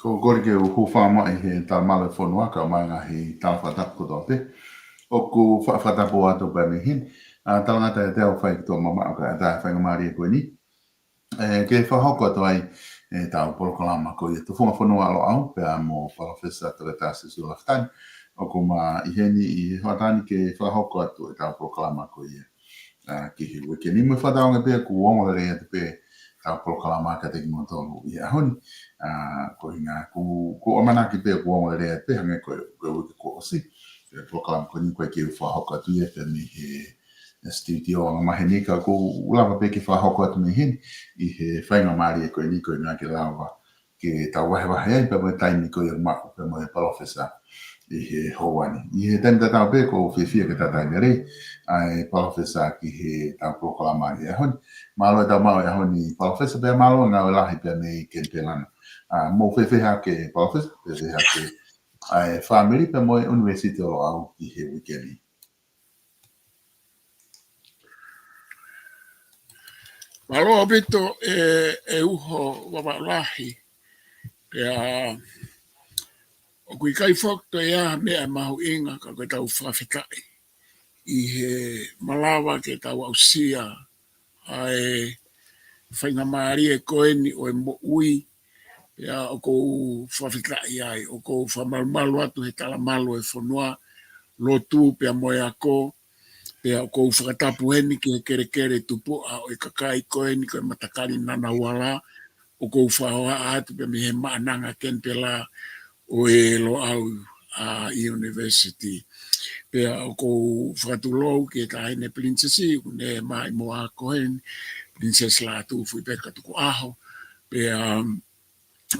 Ko kore ke uhu whama I he tā male whanua ka mai ngahi tā whatapu tote. O ku whatapu ato bani hin. Talangata e te au whai kito mama o ka e tā whai ngamari e koe ni. Ke whahoko atu ai e tā upolokalama ko I tu whunga whanua alo au pe a mo Professor Turetasi Sulaftan. O ku ma iheni I whatani ke whahoko atu e tā upolokalama ko I ki he wiki. Ni mo whataonga pe ku ongo re atu pe tā upolokalama ka te ki mo tonu I ahoni. Ko hinga ku omana ki pe ko o re pe hanga ko wiki ko osi. Upolokalama ko ni ko ke whahoko atu e te ni he studio o mahenika ko ulava pe ki whahoko atu ni hin I he whainga maari e koe ni koe ngā ki lawa ke tau wahe wahe ai pe mo taimi ko I mako pe mo e Professor I he houani. I he tani tatau pe ko whiwhia ke tatai rei ai Professor ki he tau proklama I ahoni. Malo e tau mau e ahoni Professor pe malo ngā lahi pe nei ken pe lana. Mo whiwhia ke Professor, whiwhia ke ai family pe mo e University o au ki he wikeni. Malo bito e uho wawalahi pea o kui kai fokto ia mea mahu inga ka koe tau whawhetai I he malawa ke tau ausia ai whainga maari e koeni o e mo ui pea o kou whawhetai ai o kou whamalumalu atu he tala malu e whanua lotu pea moe ako pea o kou whakatapu heni ki he kere kere tupu a o I kakai koeni koe matakari nana wala o kou whahoa atu pea mi he maananga ken pela o e lo au a university. Pea o kou whakatulou ki e tahine princesi, ne mai mo a kohen, princess la tu fui peka tuku aho, pea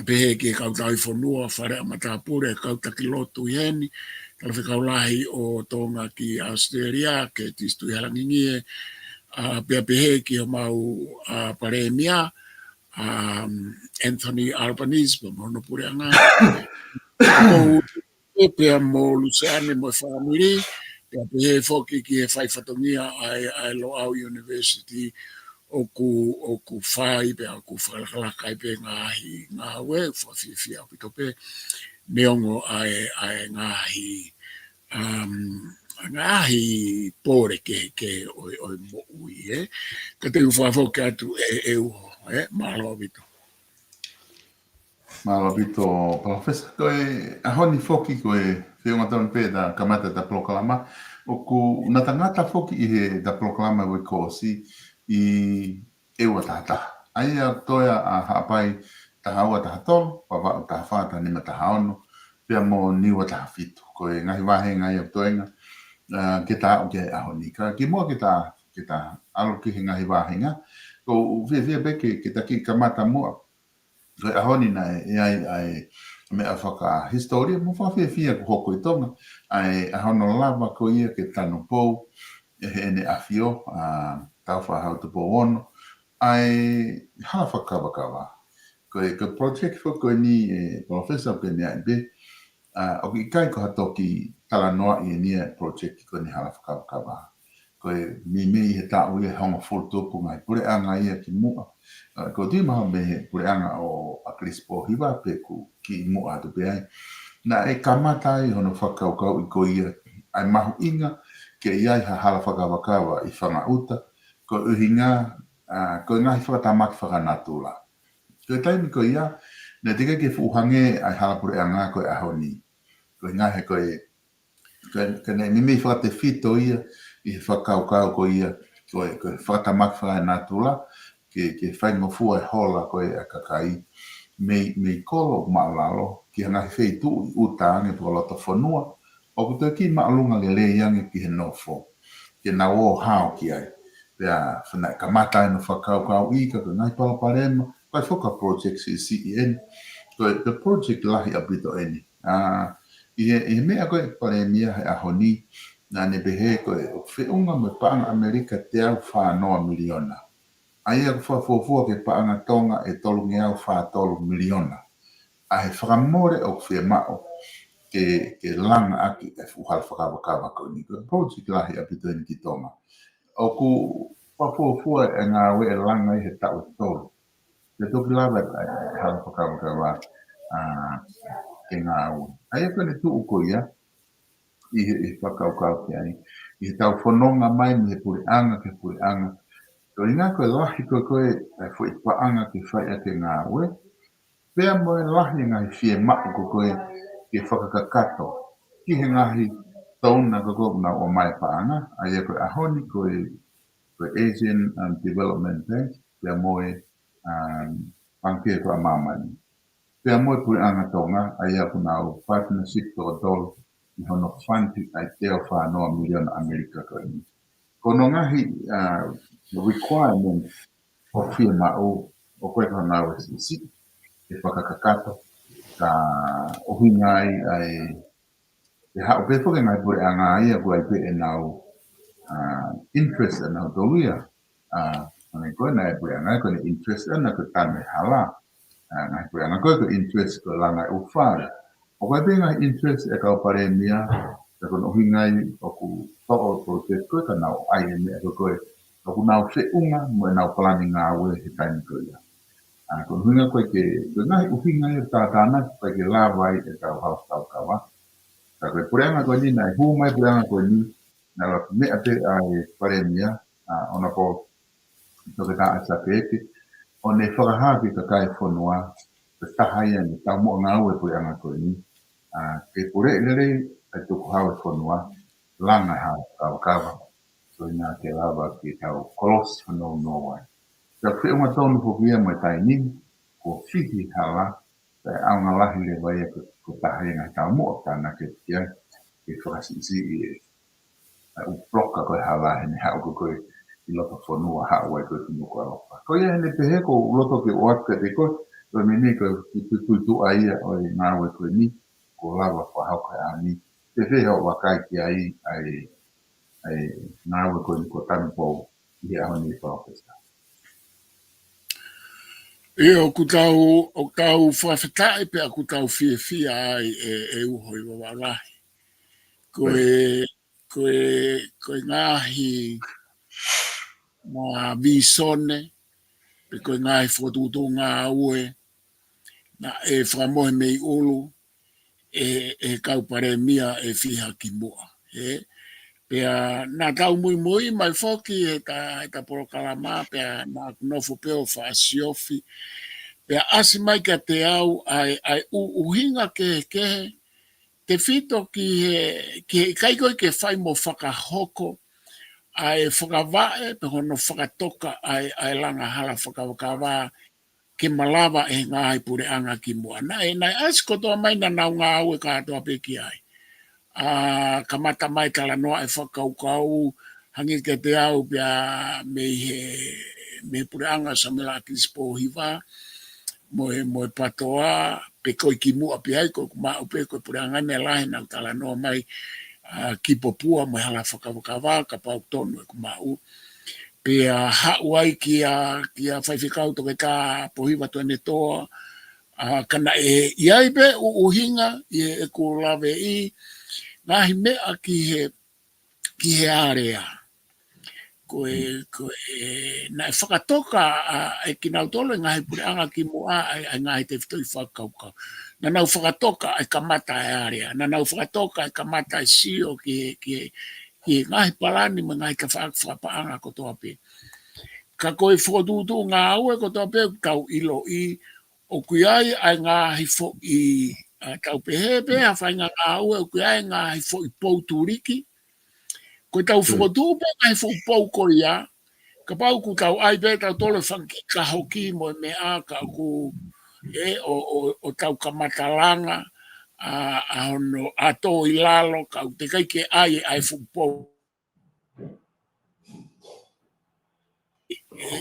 pehe ki e kauta i whanua, whare a matapure, kauta ki lotu i heni, tala whikaulahi o tonga ki Australia, ke tistu i halangingie, pea pehe ki o mau paremia, Anthony Albanese, pa mono pure anga, pea mo Luciane mo family pea pehe foki ki e whai whatongia ai lo au university o ku whai pea o ku whalakai pe ngā we whawhiwhia o pito pe neongo ai ngāhi pōre ke o mo ui ka te whawhoki atu e uho malo pito. Malo bito Professor koe ahoni foki koe whiunga tonu pe da kamata da proklama o ku na tangata foki I he da proklama we kosi I ewa tata. Ai a toia a hapai ta haua ta tol pa va ta fata ni mata haono pe mo niwa ta fitu koe ngai wahe ngai a toenga ke ta o ke ahoni ka ki mo ke ta alo ki ngai wahe nga ko ve be ke ta ki kamata mo Koe ahoni na ai me a whaka historia mo whawhiawhia ko hoko I tonga ai ahono lava ko ia ke tano pou e he ene awhio tau whahau te pou ono ai hala whakawakawa koe project whako ni Professor pe ni ai be o ki kai ko hatoki tala noa I nia project ko ni hala whakawakawa koe mi he tau ia honga fulltupu ngai pure anga ia ki mua ko ti maha me pure anga o a Crispo hiwa pe ku ki mua atu pe ai na e kamata I hono whakaukau I ko ia ai mahu inga ke iai ha hala whakawakawa I whanga uta ko uhinga ko ngahi whakatamaki whakanatula ko taimi ko ia na tika ke fuhange ai hala pure anga koe ahoni ko ngahi koe ne mimi whakate fito ia I whakaukau ko ia koe whakatamaki whakanatula ke whaingofua e hola koe a kakai mei kolo maalalo ki hanga feitu uta ange po lota whanua o kuto ki maalunga le iange ki he nofo ke na o hao ki ai pea whana kamata ino whakaukau I ka ngai palaparema kai whaka project si CEN koe the project lahi abito eni I mea koe paremia he ahoni na ne behe koe o whiunga me paanga Amerika te au whanoa miliona ai a whafofua ke paanga tonga e tolu nge au whatolu miliona a he whakamore o whia mao ke langa aki e fuhal whakawakawa ko ni ko project lahi a pito ni ki tonga o ku whafofua e ngā we e langa I he tau tolu te toki lawa e hala whakawakawa ke ngā au. Ai ko ne tu uko ia, i whakaukau ke ai. I he tau whanonga mai me he pureanga ke pureanga. Ko i ngā koe lahi koe fo i paanga ke whai a ke ngā ue, pea moe lahi ngai fie mako koe ke whakakakato. Ki he ngahi tauna koe na o mai paanga, ai e koe ahoni koe Asian Development Bank, pea moe pangke koe mamani. Pea moe pureanga tonga, ai aku nau partnership to dol i hono whanti ai teo whanoa miliona Amerika koe ni. Kono ngahi requirement o fia mao o koe ka ngau si e whakakakato ka ohingai ai e hao pe whoke ngai pure a ngā ia kua i pe e nau interest e nau toluia ngai koe nai pure a ngai koe ni interest e na koe tane hala ngai pure a ngai koe koe interest koe langai ufare o koe pe ngai interest e kau pare mia e koe ohingai o ku toko project koe ka nau ai e mea koe o ku nau se unga mo e nau plani ngā ue he taini koe ia. Ko hunga koe ke ngai uhinga e tātana koe ke lawai e tau haus tau kawa. Ka koe pureanga koe ni nai hu mai pureanga koe ni na la mea te ai pare mia ona po toke tā asa peke o ne whakahapi ka kai whanua te tahaia ni tau mo ngā ue pureanga koe ni. Ke pure lere ai tuku hau e whanua langa hau tau kawa. So ina te lawa ki tau kolos whanau no wai. Ka whiunga tonu hokia mai tai ni, ko whihi hala, tai au ngā lahi le vai ko tahai ngai tau mua tāna ke tia, ke whakasisi i u ploka koe hala hene hao ko koe i loto whanua hao wai koe tunu koe opa. Ko ia hene pehe ko loto ke oatka te koe, koe mene koe ki tu aia o i ngā ue koe ni, ko lawa whahau koe a ni. Te wheha o wakai ki ai ngā ue koe ni ko tanu pou i aho ni whakapesa. E o kutau whawhetai pe a kutau fia ai e uho i wawarahi. Koe ngahi mā visone, pe koe ngahi whatutu ngā ue, na e whamohe mei ulu, e kaupare mia e whiha ki mua. Pea nā tau mui mai whoki e ta porokalama, pea nā nofo peo whaasiofi, pea asi mai ka te au ai uhinga ke te whito ki kai koe ke whai mo whakahoko, ai whakawae, pe hono whakatoka ai langa hala whakawakawa ke malawa e ngāi pure anga ki mua. Nai asi kotoa mai na nau ngā au e kātoa peki ai. Ka mata mai tala noa e whakaukau, hangi ke te au pia me pure anga sa me la kispo hiva, mo patoa, pe koe ki mua pia ai, koe kuma upe koe pure anga ne lahi nau tala noa mai ki popua mo hala whakawakawa, ka pau tonu e kuma u. Pia hauai ki a whaiwhikau toke ka pohiva tuane toa, kana iai pe uhinga, e ko lawe i, ngahi mea ki he area. Koe na e whakatoka e ki nau tolo ngahi pure anga ki mua ai ngahi te whitoi whakaukau. Na nau whakatoka e kamata e area. Na nau whakatoka e kamata e sio ki ngahi parani ma ngahi ka whakapaanga ko toa pe. Ka koe whotutu ngā ue ko toa pe tau ilo i o kuiai ai ngahi fo i tau pehepe, a whainga ngā ue o kuiai ngahi fo i pouturiki. Koe tau whukotupe ngahi fo i pou koria, ka pau ku tau ai pe tau tole whanki ka hoki mo me a ka ku o tau kamatalanga a hono a tō i lalo ka te kai ke ai fo i pou.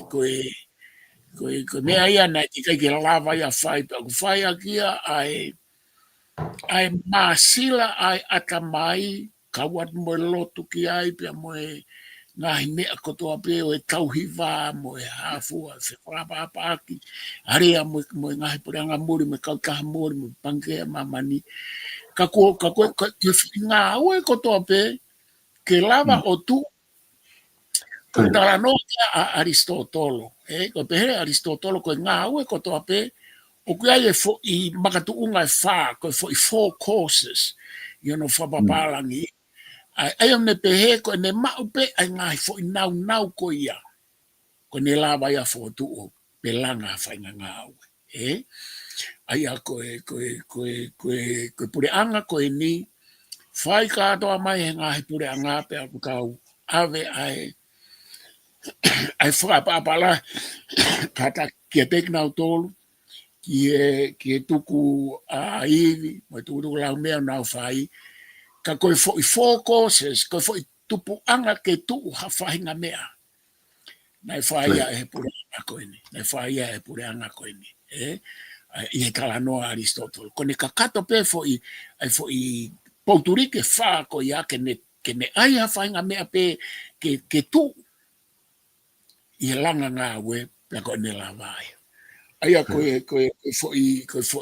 Koe mea ia nei te kai ke lava ia whai, pa ku whai a kia ai māsila ai atamai, kawat mo lotu ki ai, pia mo ngahi mea kotoa peo e tauhiwa, mo e hafua, se whapapaki, harea mo ngahi pureanga muri, me kautaha muri, me pangea mamani. Ka koe ngā ue kotoa pe, ke lava o tu, ko tala no a Aristotolo, ko pehe Aristotolo ko ngā ue kotoa pe, O kia e fo I makatu unga e wha, ko fo I 4 courses, I ono whapapalangi. Ai ne pehe ko ne maupe ai ngai fo I nau ko ia. Ko ne lawa ia fo tu o pelanga whainga ngau. Ai a koe pure anga koe ni, whai katoa mai he ngahi pure anga pe aku kau, ave ai whakapapala, kata kia teknau tolu, ki e tuku a iwi, mai tuku lau mea nau whai, ka koe fo I 4 courses, koe fo I tupu anga ke tuu ha whahinga mea. Nai whai a he pure anga koe ni, nai whai a he pure anga koe ni, I he kala noa Aristotle. Ko ne kakato pe fo I pouturike wha ko ia ke ne ai ha whainga mea pe ke tu I he langa ngā we pe ko ne la vai. Aia koe fo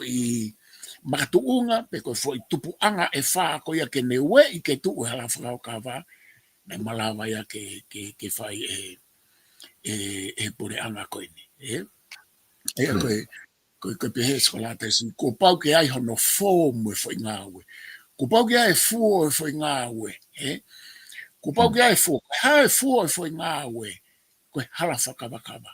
I makatuunga pe koe fo I tupu anga e wha ko ia ke ne we I ke tu hala whakao ka wha na malawa ia ke whai e pure anga koe ni. Aia koe pehe skola te si ko pau ke ai hono fō mwe fo I ngā we. Ko pau ke ai fō fo I ngā we. Ko pau ke ai fō. Ha e fō fo I ngā we. Koe hala whakawakawa.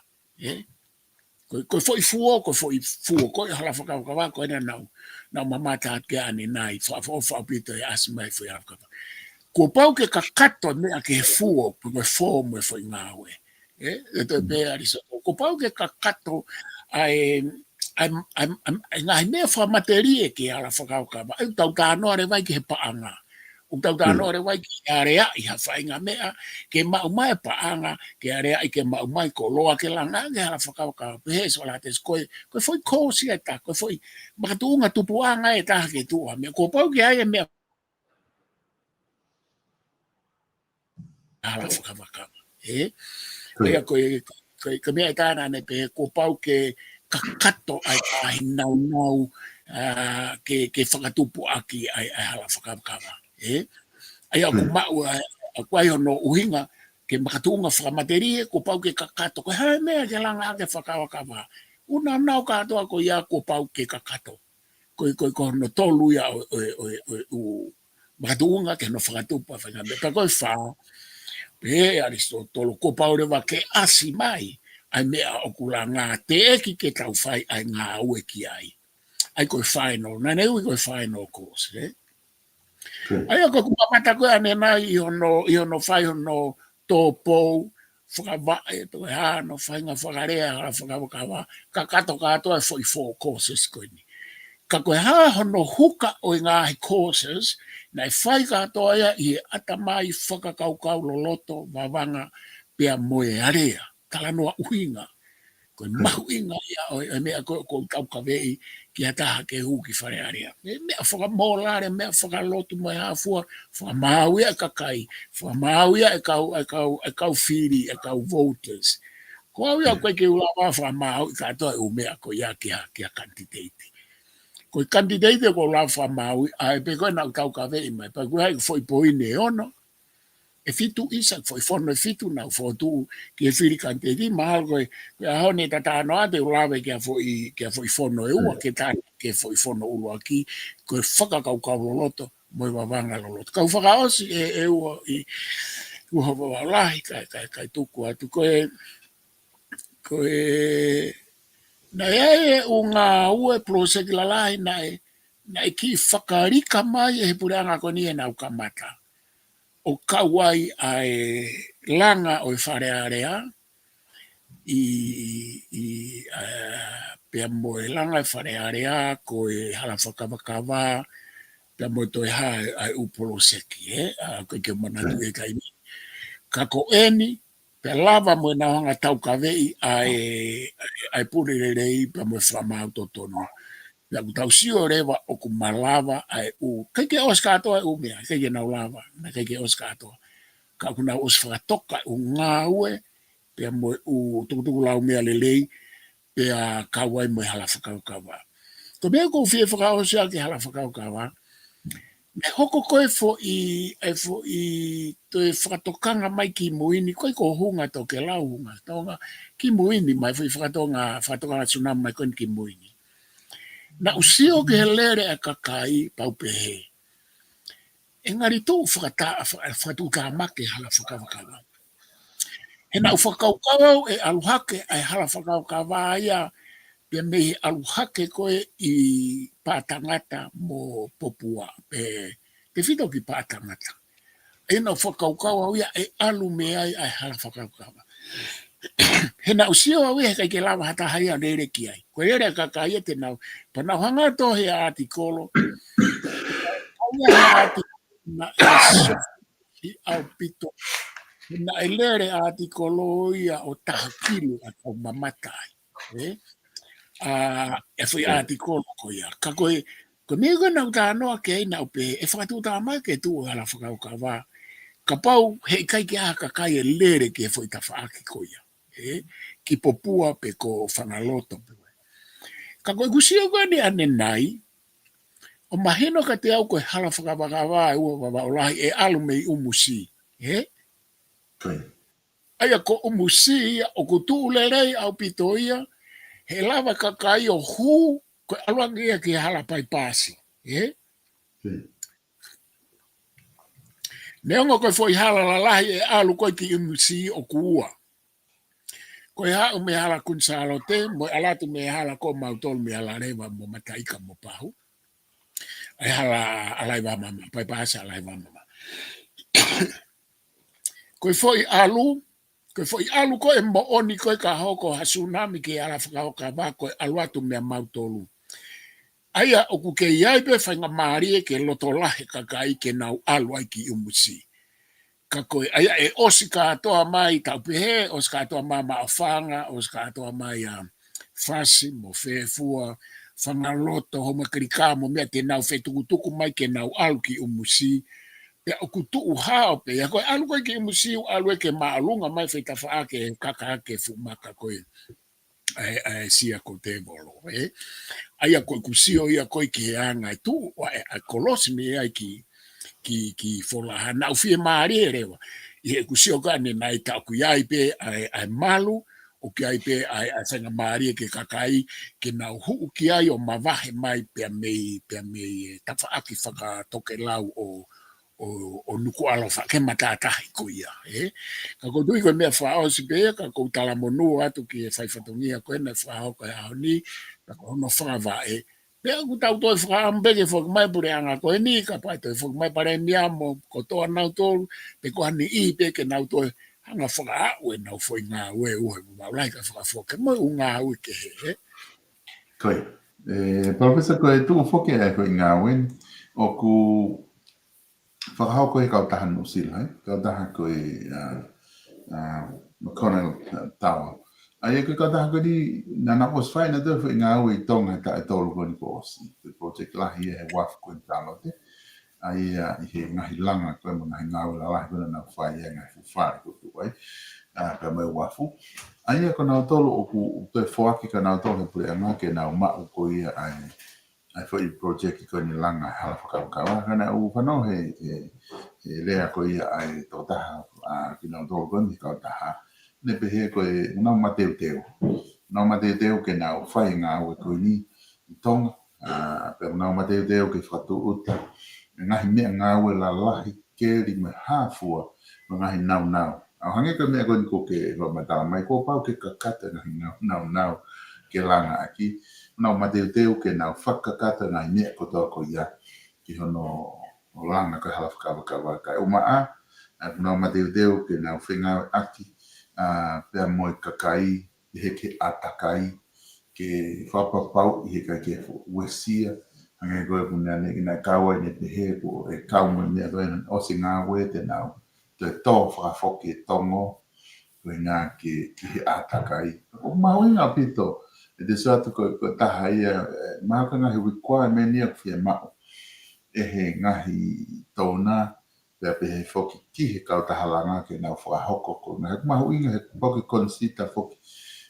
Koe fo I fō, koe fo I fō. Koe hala whakawakawa, koe na nau mamata at ke ane nai. Whao pito e asimai fo I hala whakawa. Ko pau ke kakato mea ke fō, koe fō mwe fo I ngā we. Eto e pēa riso. Ko pau ke kakato ai ngai mea wha materie ke ala whakaukawa. Au tau tānoa re vai ki he paanga. O tau tānoa re vai ki area I ha whainga mea ke mau mai paanga, ke area I ke mau mai ko loa ke langa ke ala whakaukawa. Pehe so la tes koe foi kōsi e ta, koe foi makatuunga tupuanga e ta ke tua. Mea ko pau ke ai e mea ala whakaukawa. Ea koe mea e tāna ne pehe ko pau ke kakato ai nau ke whakatupu aki ai hala whakakawa. Ai aku mau aku ai hono uhinga ke makatunga whakamaterie ko pau ke kakato. Ko hae mea ke langa ake whakawakawa. Una nau katoa ko ia ko pau ke kakato. Ko hono tolu ia o makatunga ke no whakatupa whangamea. Ka koe wha pe Aristotle ko pau rewa ke asi mai. Ai mea okula ngā te eki ke tau whai ai ngā ue ki ai. Ai koe final, nā nei koe final course, Ai ako kumamata koe ane nai I hono whai hono tōpou, whakawae, to e hāno, whainga whakarea, hala whakawakawa, ka kato katoa fo I 4 courses koe ni. Ka koe hā hono huka o I ngāhi courses, nai whai katoa ia I atamai whakakaukau loloto, wawanga, pia moe area. Kala noa uhinga, koe mahu inga ia o mea koe kaukawei ki ataha ke huki whare area. Mea whakamolare, mea whakalotu mai hafua, whakamau ia kakai, whakamau ia e kau whiri, e kau voters. Ko au ia koe ke ulawa whakamau I katoa u mea koe ia kia candidate. Koe candidate ko ulawa whakamau, a e pe koe nau kaukawei mai, pa koe hai foi poine ono, e fitu isa foi fono e fitu na fotu ke firi kante di mal ko a hone tata no ate ulawe ke foi fono e ua ke ta ke foi fono ua ki ko faka kau kau loto mo wanga loto kau faka osi e ua I ua wala kai tuku atu ko na e unga ue plose ki la lai na ki whakarika mai e puranga ko ni e nau kamata. O kawai ai langa o whare area I pia moe langa I whare area ko hala whakawakawa pia moe toi hae ai upolo seki ko ke manatu e kai ka ko eni pia lava moe na hanga tau kawei ai purirerei pia moe whamau totono ya kutau sio rewa o ku malava ai u keke oskato ai u mea keke na lava na keke oskato ka kuna osfra toka u ngawe pe mo u tuku lau mea lelei pe a kawai mo hala whakaukawa to me ko fie whakaosia ki hala whakaukawa me hoko koe fo I to e whakatokanga mai ki muini koe ko hunga to ke lau hunga tonga ki muini mai fo I whakatokanga tsunami mai koe ki muini Na usio ke lere a kakai paupehe. Engari tō whakatu tā make hala whakawakawa. He na whakaukawau e aluhake ai hala whakawakawa ia pe mehi aluhake koe I pātangata mo popua pe whito ki pātangata. E na whakaukawau ia e alu me ai hala whakawakawa. He na usio au he kai ke lawa hata hai a rere ki ai. Koe ere kakai e te nau. Pana hanga to he atikolo. Aia he atikolo na e sofi au pito. Na e lere atikolo ia o tahakilu a tau mamatai. E fui atikolo ko ia. Ka koe, ko migo na uta anoa ke ai na upe, e whakatu ta mai ke tu hala whakaukawa. Ka pau he kai ke aha kakai e lere ke fui ta whaaki ko ia. Ki popua pe ko whanaloto. Ka koe kusio koe ni ane nai, o mahino ka te au koe hala whakawakawa e ua wawaolahi e alu mei umusi. Aia ko umusi ia o kutu ulerei au pito ia, he lava kakai o hu koe aluangi ia ki hala pai pasi. Neongo koe foi hala lalahi e alu koe ki umusi o kuua. Koe hau me hala kunsalo te, mo alatu me hala ko mautol me hala rewa mo mataika mo pahu. Ai hala alai wa mama, pai pasa alai wa mama. Koe foi alu koe mo oni koe ka hoko ha tsunami ke ala whakahoka wā koe aluatu mea mautolu. Aia oku ke iai pe whainga maari ke loto lahe kakai ke nau alu ai ki umusi. Ka koe aia e osi katoa mai taupehe, osi katoa mai maafanga, osi katoa mai fasi mo whefua, whangaloto homa kirika mo mea te nau whetukutuku mai ke nau alu ki umusi. Pe oku tuu hao pe, ya koe alu koe ki umusi alu e ke maalunga mai whetawha ake kaka ake fumaka koe sia ko te volo. Aia koe kusio ia koe ki he anga e tu, a kolosi me ai ki folaha na ufie maari e rewa. I he kusio ka ne nai ta ku iai pe ai malu, o ki ai pe ai sanga maari e ke kakai, ke nau huu ki ai o mawahe mai pe mei tawha aki whaka toke lau o nuku alo whake matatahi ko ia. Ka ko tui koe mea whao si pe, ka ko tala monu atu ki e whaifatongia koe na whao koe hao ni, ka ko hono whawa Pea ku tau toi whakaambeke whak mai pure anga koe ni, ka pai toi whak mai pare miamo, ko toa nau tolu, pe ko hani I pe ke nau toi, hanga whaka aue nau fwoi ngā ue uhe, maulai ka whakafoke mo u ngā ue ke he. Koe, Professor koe tu whoke e koe ngā ue, o ku whakahau koe kau taha nusila, kau taha koe McConnell Tower. Ai koe kau taha koe ni nana os whai na tau whi ngā ue I tonga ta e tolu koe ni ko osi. Koe project lahi e he wafu koe talo te. Ai I he ngahi langa koe mo ngahi ngā ue la lahi koe na whai e ngahi fuwhare koe tu ai. Ka mai wafu. Ai ko nau tolu o ku toi whoaki ka nau tolu he pure anga ke nau mau ko ia ai whai project koe ni langa hala whakawakawa. Kana u whanau he lea ko ia ai tō taha ki nau tolu koe ni kau taha. Ne pehe koe nau mateu teo. Nau mateu teo ke nau whai ngā ue koe ni I tonga. Pero nau mateu teo ke whatu uta. Ngahi mea ngā ue la lahi keri me hāfua. Ngahi nau. Au hange ka mea koe ni ko ke matala mai. Ko pau ke kakata ngahi nau ke langa aki. Nau mateu teo ke nau whakakata ngahi mea kotoa ko ia. Ki hono langa koe hala whakawakawa. Ka umaa. Nau mateu teo ke nau whengawe aki. Pea moe kakai, I heke atakai, ke whapapau, I heka ke wesia, hange koe kuna ne ina kawa I ne te he ko e kaunga mea koe o se ngā ue te nau, te tō whakafoke tongo, koe ngā ke he atakai. O maui ngā pito, e te suatu koe taha ia, mauka ngahi wikoa me nia kwhia mao, e he ngahi tōna, pea pehe foki ki he kau tahalanga ke nau whakahoko ko. Nga he mahu inga he foki konsita foki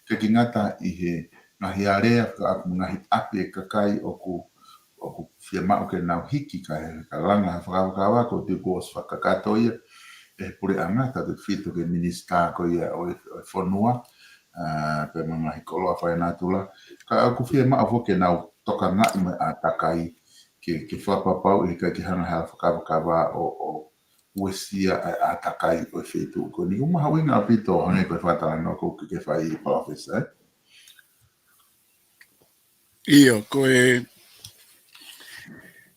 ke ki ngata I he ngahi area ka aku ngahi api e kakai o ku whia mao ke nau hiki ka he ka langa whakawakawa ko te kos whakakato ia e pure angata te whito ke minista ko ia o whanua pe mga hikolo a whae nātula. Ka aku whia maa whoke nau toka ngai me a takai ke whapapau e kai ki hanga hala whakawakawa o uesia a takai o whetu. Ko ni umaha winga apito hange koe whatala no ko ke whai i professor. Iyo, koe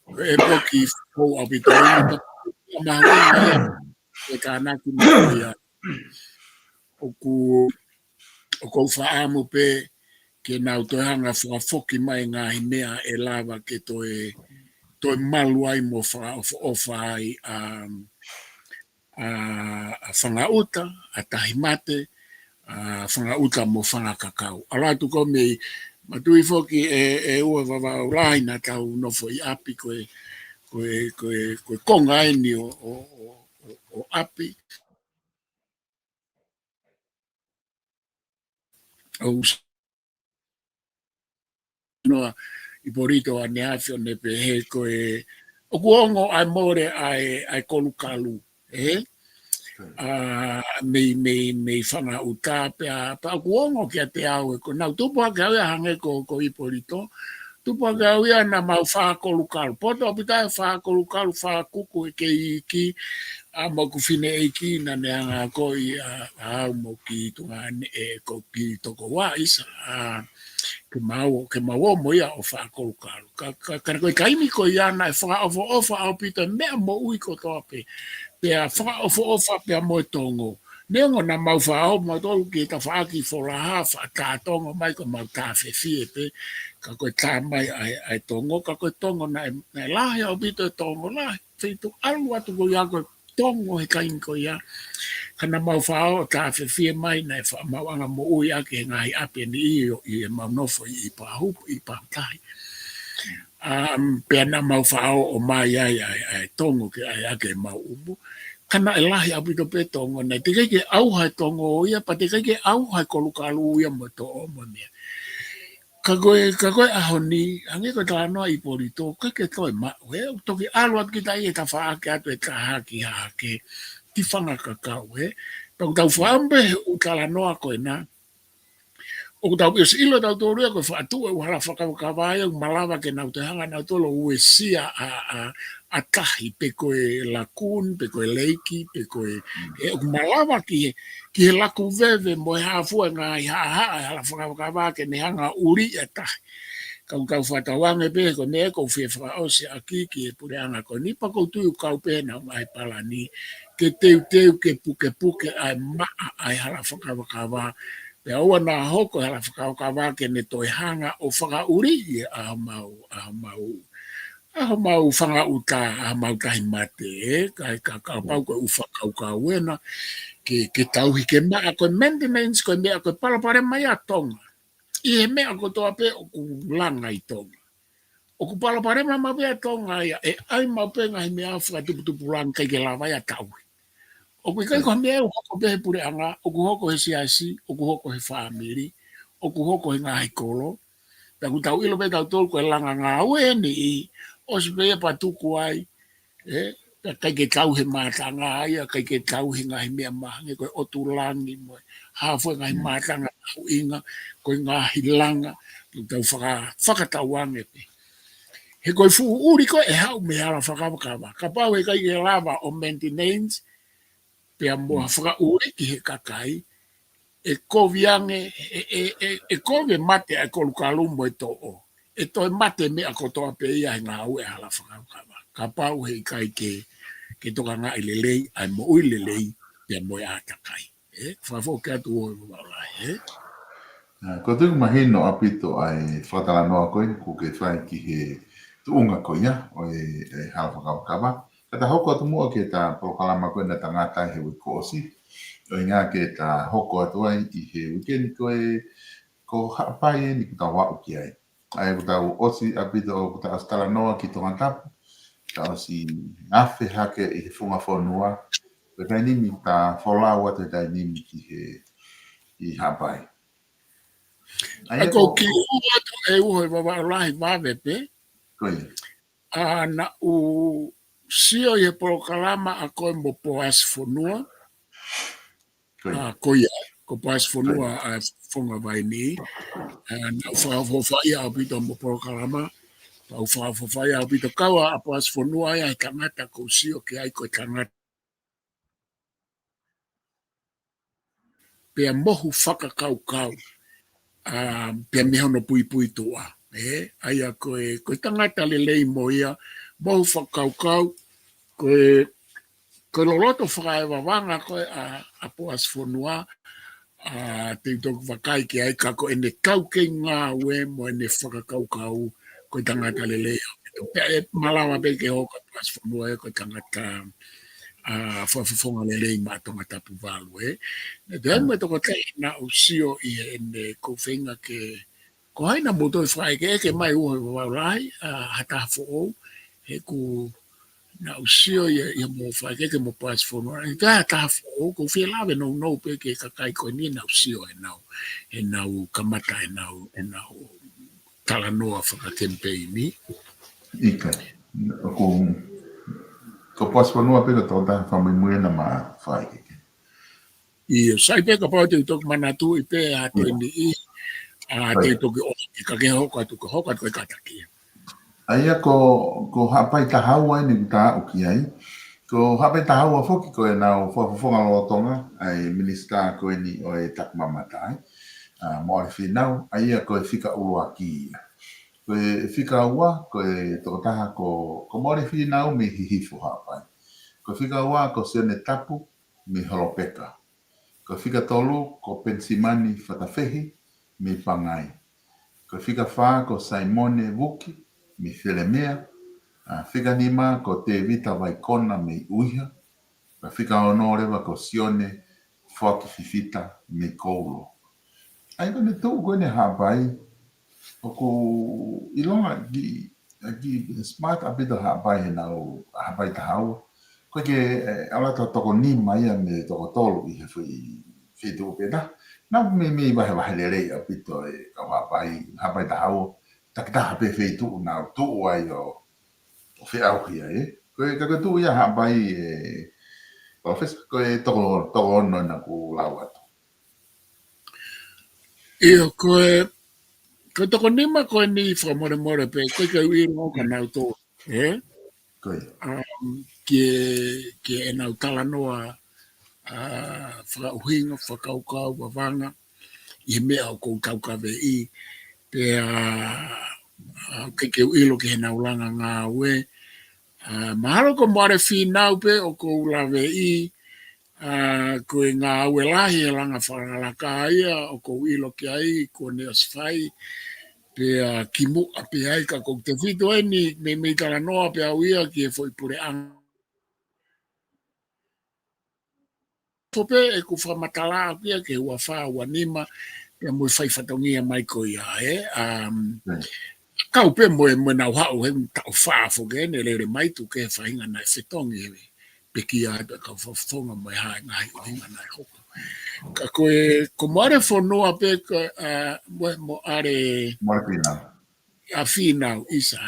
poki fo apito ina mahuinga ia e kānaki mo ia o kou whaamu pe ke nau toi hanga whaafoki mai ngā hinea e lava ke toi malu ai mo whaai a whangauta, a tahimate, a whangauta mo whangakakau. Ala tu ko me matui foki e ua wawau rai na tau nofo i api koe konga ini o api. O noa i porito a ne afio ne pe he koe o kuongo ai more ai kolukalu. Me whanga uta pa kuongo kia te au e ko nau tupua ke au hange ko i porito. Tupua ke au na mau whakolukalu. Poto pita whakolukalu whakuku e ke iki a mo ku fine e ki na ne anga ko i au mo ki tunga e ko ki toko wa isa ke mau mo ia o whakolukalu. Ka koe kaimi ko ia na e whakaofa au pita mea mo ui ko tope. Pea whakaofa pea mo tongo. Neongo na mau whao mo tolu ki ta whaaki wholaha whaka tongo mai ko mau tāwhewhie pe. Ka koe tā mai ai tongo. Ka koe tongo na lahi au pita tongo lahi. Whitu alu atu ko ia koe tongo he kaimi ko ia. Kana mau whao tāwhewhie mai na e mau anga mo ui ake ngai ape ni i e mau nofo i pahupu i pahutahi. Pea na mau whao o mai ai tongo ke ai ake mau umu. Kana e lahi apito pe tongo nei. Te keke au hai tongo o ia, pa te keke au hai kolukalu ia mo to o mo mea. Ka koe ahoni, hange koe tā noa i porito, keke toi mau. Toki alu atu ki ta i e ta whaake atu e ta haki hake. Ti whanga kakau, Tau tau whaambe u tala noa koe na. O tau pios ilo tau tōruia koe whaatu e uhala whakawakawai au malawa ke nau te hanga nau tolo ue sia a tahi pe koe lakun, pe koe leiki, pe koe malawa ki he laku veve mo e hafua ngā i haa hala whakawakawai ke ne hanga uri a tahi. Kau whatawange pe ko ne ko whia whakaose a kiki e pure anga ko nipa ko tui kau pe na mai pala ni ke teu ke puke ai maa ai hala whakawakawai. Pe aua nā hoko hala whakawakawa ke ne toi hanga o whakauri a mau whangauta a mau tahi mate kai kakapau koe uwhakaukau wena ke tauhi ke maa koe maintenance koe mea koe palapare mai a tonga. I he mea ko toa pe o ku langa i tonga. O ku palapare mai ma pea tonga ia e ai mau pe ngahi mea whakatuputupu langa kai ke lawa ia tauhi. O ku kai ko mea o hoko pehe pure anga, o ku hoko he siasi, o ku hoko he whaamiri, o ku hoko he ngahi kolo. Pea ku tau ilo pe tau tolu koe langa ngā ue ni i, o si pe pa tuku ai, kai ke tau he mātanga ai, kai ke tau he ngahi mea mahange, koe otu langi moe, hafue ngahi mātanga au inga, koe ngahi langa, ku tau whakatauange pe. He koe fu uri koe e hau me hala whakawakawa. Ka pau he kai ke lava o maintenance, pea mua whakauri ki he kakai, e koviange, e kovi mate a kolukalu mo e to'o. E toi mate me a kotoa pe ia he ngā ue hala whakawakawa. Ka pau he kai ke toka ngā i lelei, ai mo ui lelei, pea mo e a kakai. Whafo ke atu oi waulai, Ko tuku mahino apito ai whatala noa koe, ko ke whai ki he tuunga koe ia, o e hala whakawakawa. Kata hoko atu mua ke ta prokalama koe na tangata he wikosi. O ngā ke ta hoko atu ai i he wikeni koe ko hapai e ni kuta wau ki ai. Ai kuta osi apito o kuta astala noa ki tonga tapu. Ta osi ngafe hake i he funga whanua. Pe kai nimi ta wholau atu tai nimi ki he i hapai. Ako ki atu e uho i wawalahi wawe pe, na u sio i prokalama a koe mo poas whanua, ko ia. ko pas fonua a fonga vai ni na whawhawhai a pito mo prokarama pa whawhawhai a pito kawa a pas fonua ia tangata ko sio ki ai ko tangata pea mohu whakakau pea meho no pui pui tua aia koe tangata lelei mo ia mohu whakakau koe loloto whakaewawanga koe a pas fonua te tok wakai ki ai kako ene kau ke ngā we mo ene whakakaukau ko tangata lelei. Pe malawa pe ke hoka pas whanua e ko tangata whawhawhonga lelei mātonga tapu walu e. Ne te me toko te na usio i ene ko whenga ke ko haina moto i whae ke mai ua wawai hata hafo o he ku na usio ia mo whae ke mo pas whanua. I ka hata hafo o ko whi lawe no pe ke kakai ko ni na usio e nau kamata e nau talanoa whakatempeini. Ika. Ko pas whanua peka tō tā whamui na mā whae ke. Ia, sai peka pao te utok manatu i pe a te ni i te utoki o i ka ke hoka tu ka hoka tu e kataki. Aia ko hapai tahau ai ni ta o ki ai. Ko hapai tahau a foki ko e nau whawhawhonga lotonga ai minista ko e ni o e tak mamatai. Mo e whinau, aia ko e whika urua ki ia. Ko e whika ua, ko e tokotaha ko mo e whinau me hihifo hapai. Ko whika ua ko sene tapu me holopeka. Ko whika tolu ko pensimani whatawhehi me pangai. Ko whika wha ko Simone Wuki me Felemea. Whika nima ko te vita waikona me uiha. Ko whika onorewa ko Sione Whaki Fifita me Koulo. Ai kone tō koe ne hapai, o ko ilonga ki smart apito hapai he nau hapai tahau. Koe ke alata toko ni mai me toko tolu i he whi tō peta. Nau me wahe lerei apito e kau hapai tahau. Takitaha pe whi tō nau tō ai o whi auhia e. Koe kako tō ia hapai koe toko ono na ku lau atu. Ia, koe toko nima koe ni whamore pe, koe ka ui ngō ka nau tō, Koe. Ke e nau talanoa whakauhinga, whakaukau, wawanga, i he mea o kou kaukawe i, pe ke ui lo ke he nau langa ngā ue. Mahalo ko moare whinau pe o kou lawe i, ko e ngā ue lahi e langa whangalaka ia o ko ilo ki ai ko ne asfai pe ki mua pe ai ka ko te whito e ni me tala noa pe au ia ki e foi pure ang tope e ku whamatala ia ke ua wha ua nima pe mui whai whatongia mai ko ia kau pe moe nau hau he tau wha foge ne lere mai tu ke whainga nai whetongi e peki ai pe ka whawhonga mai hae ngai o hinga nai hoko. Ka ko moare whanua pe mo are a whinau isa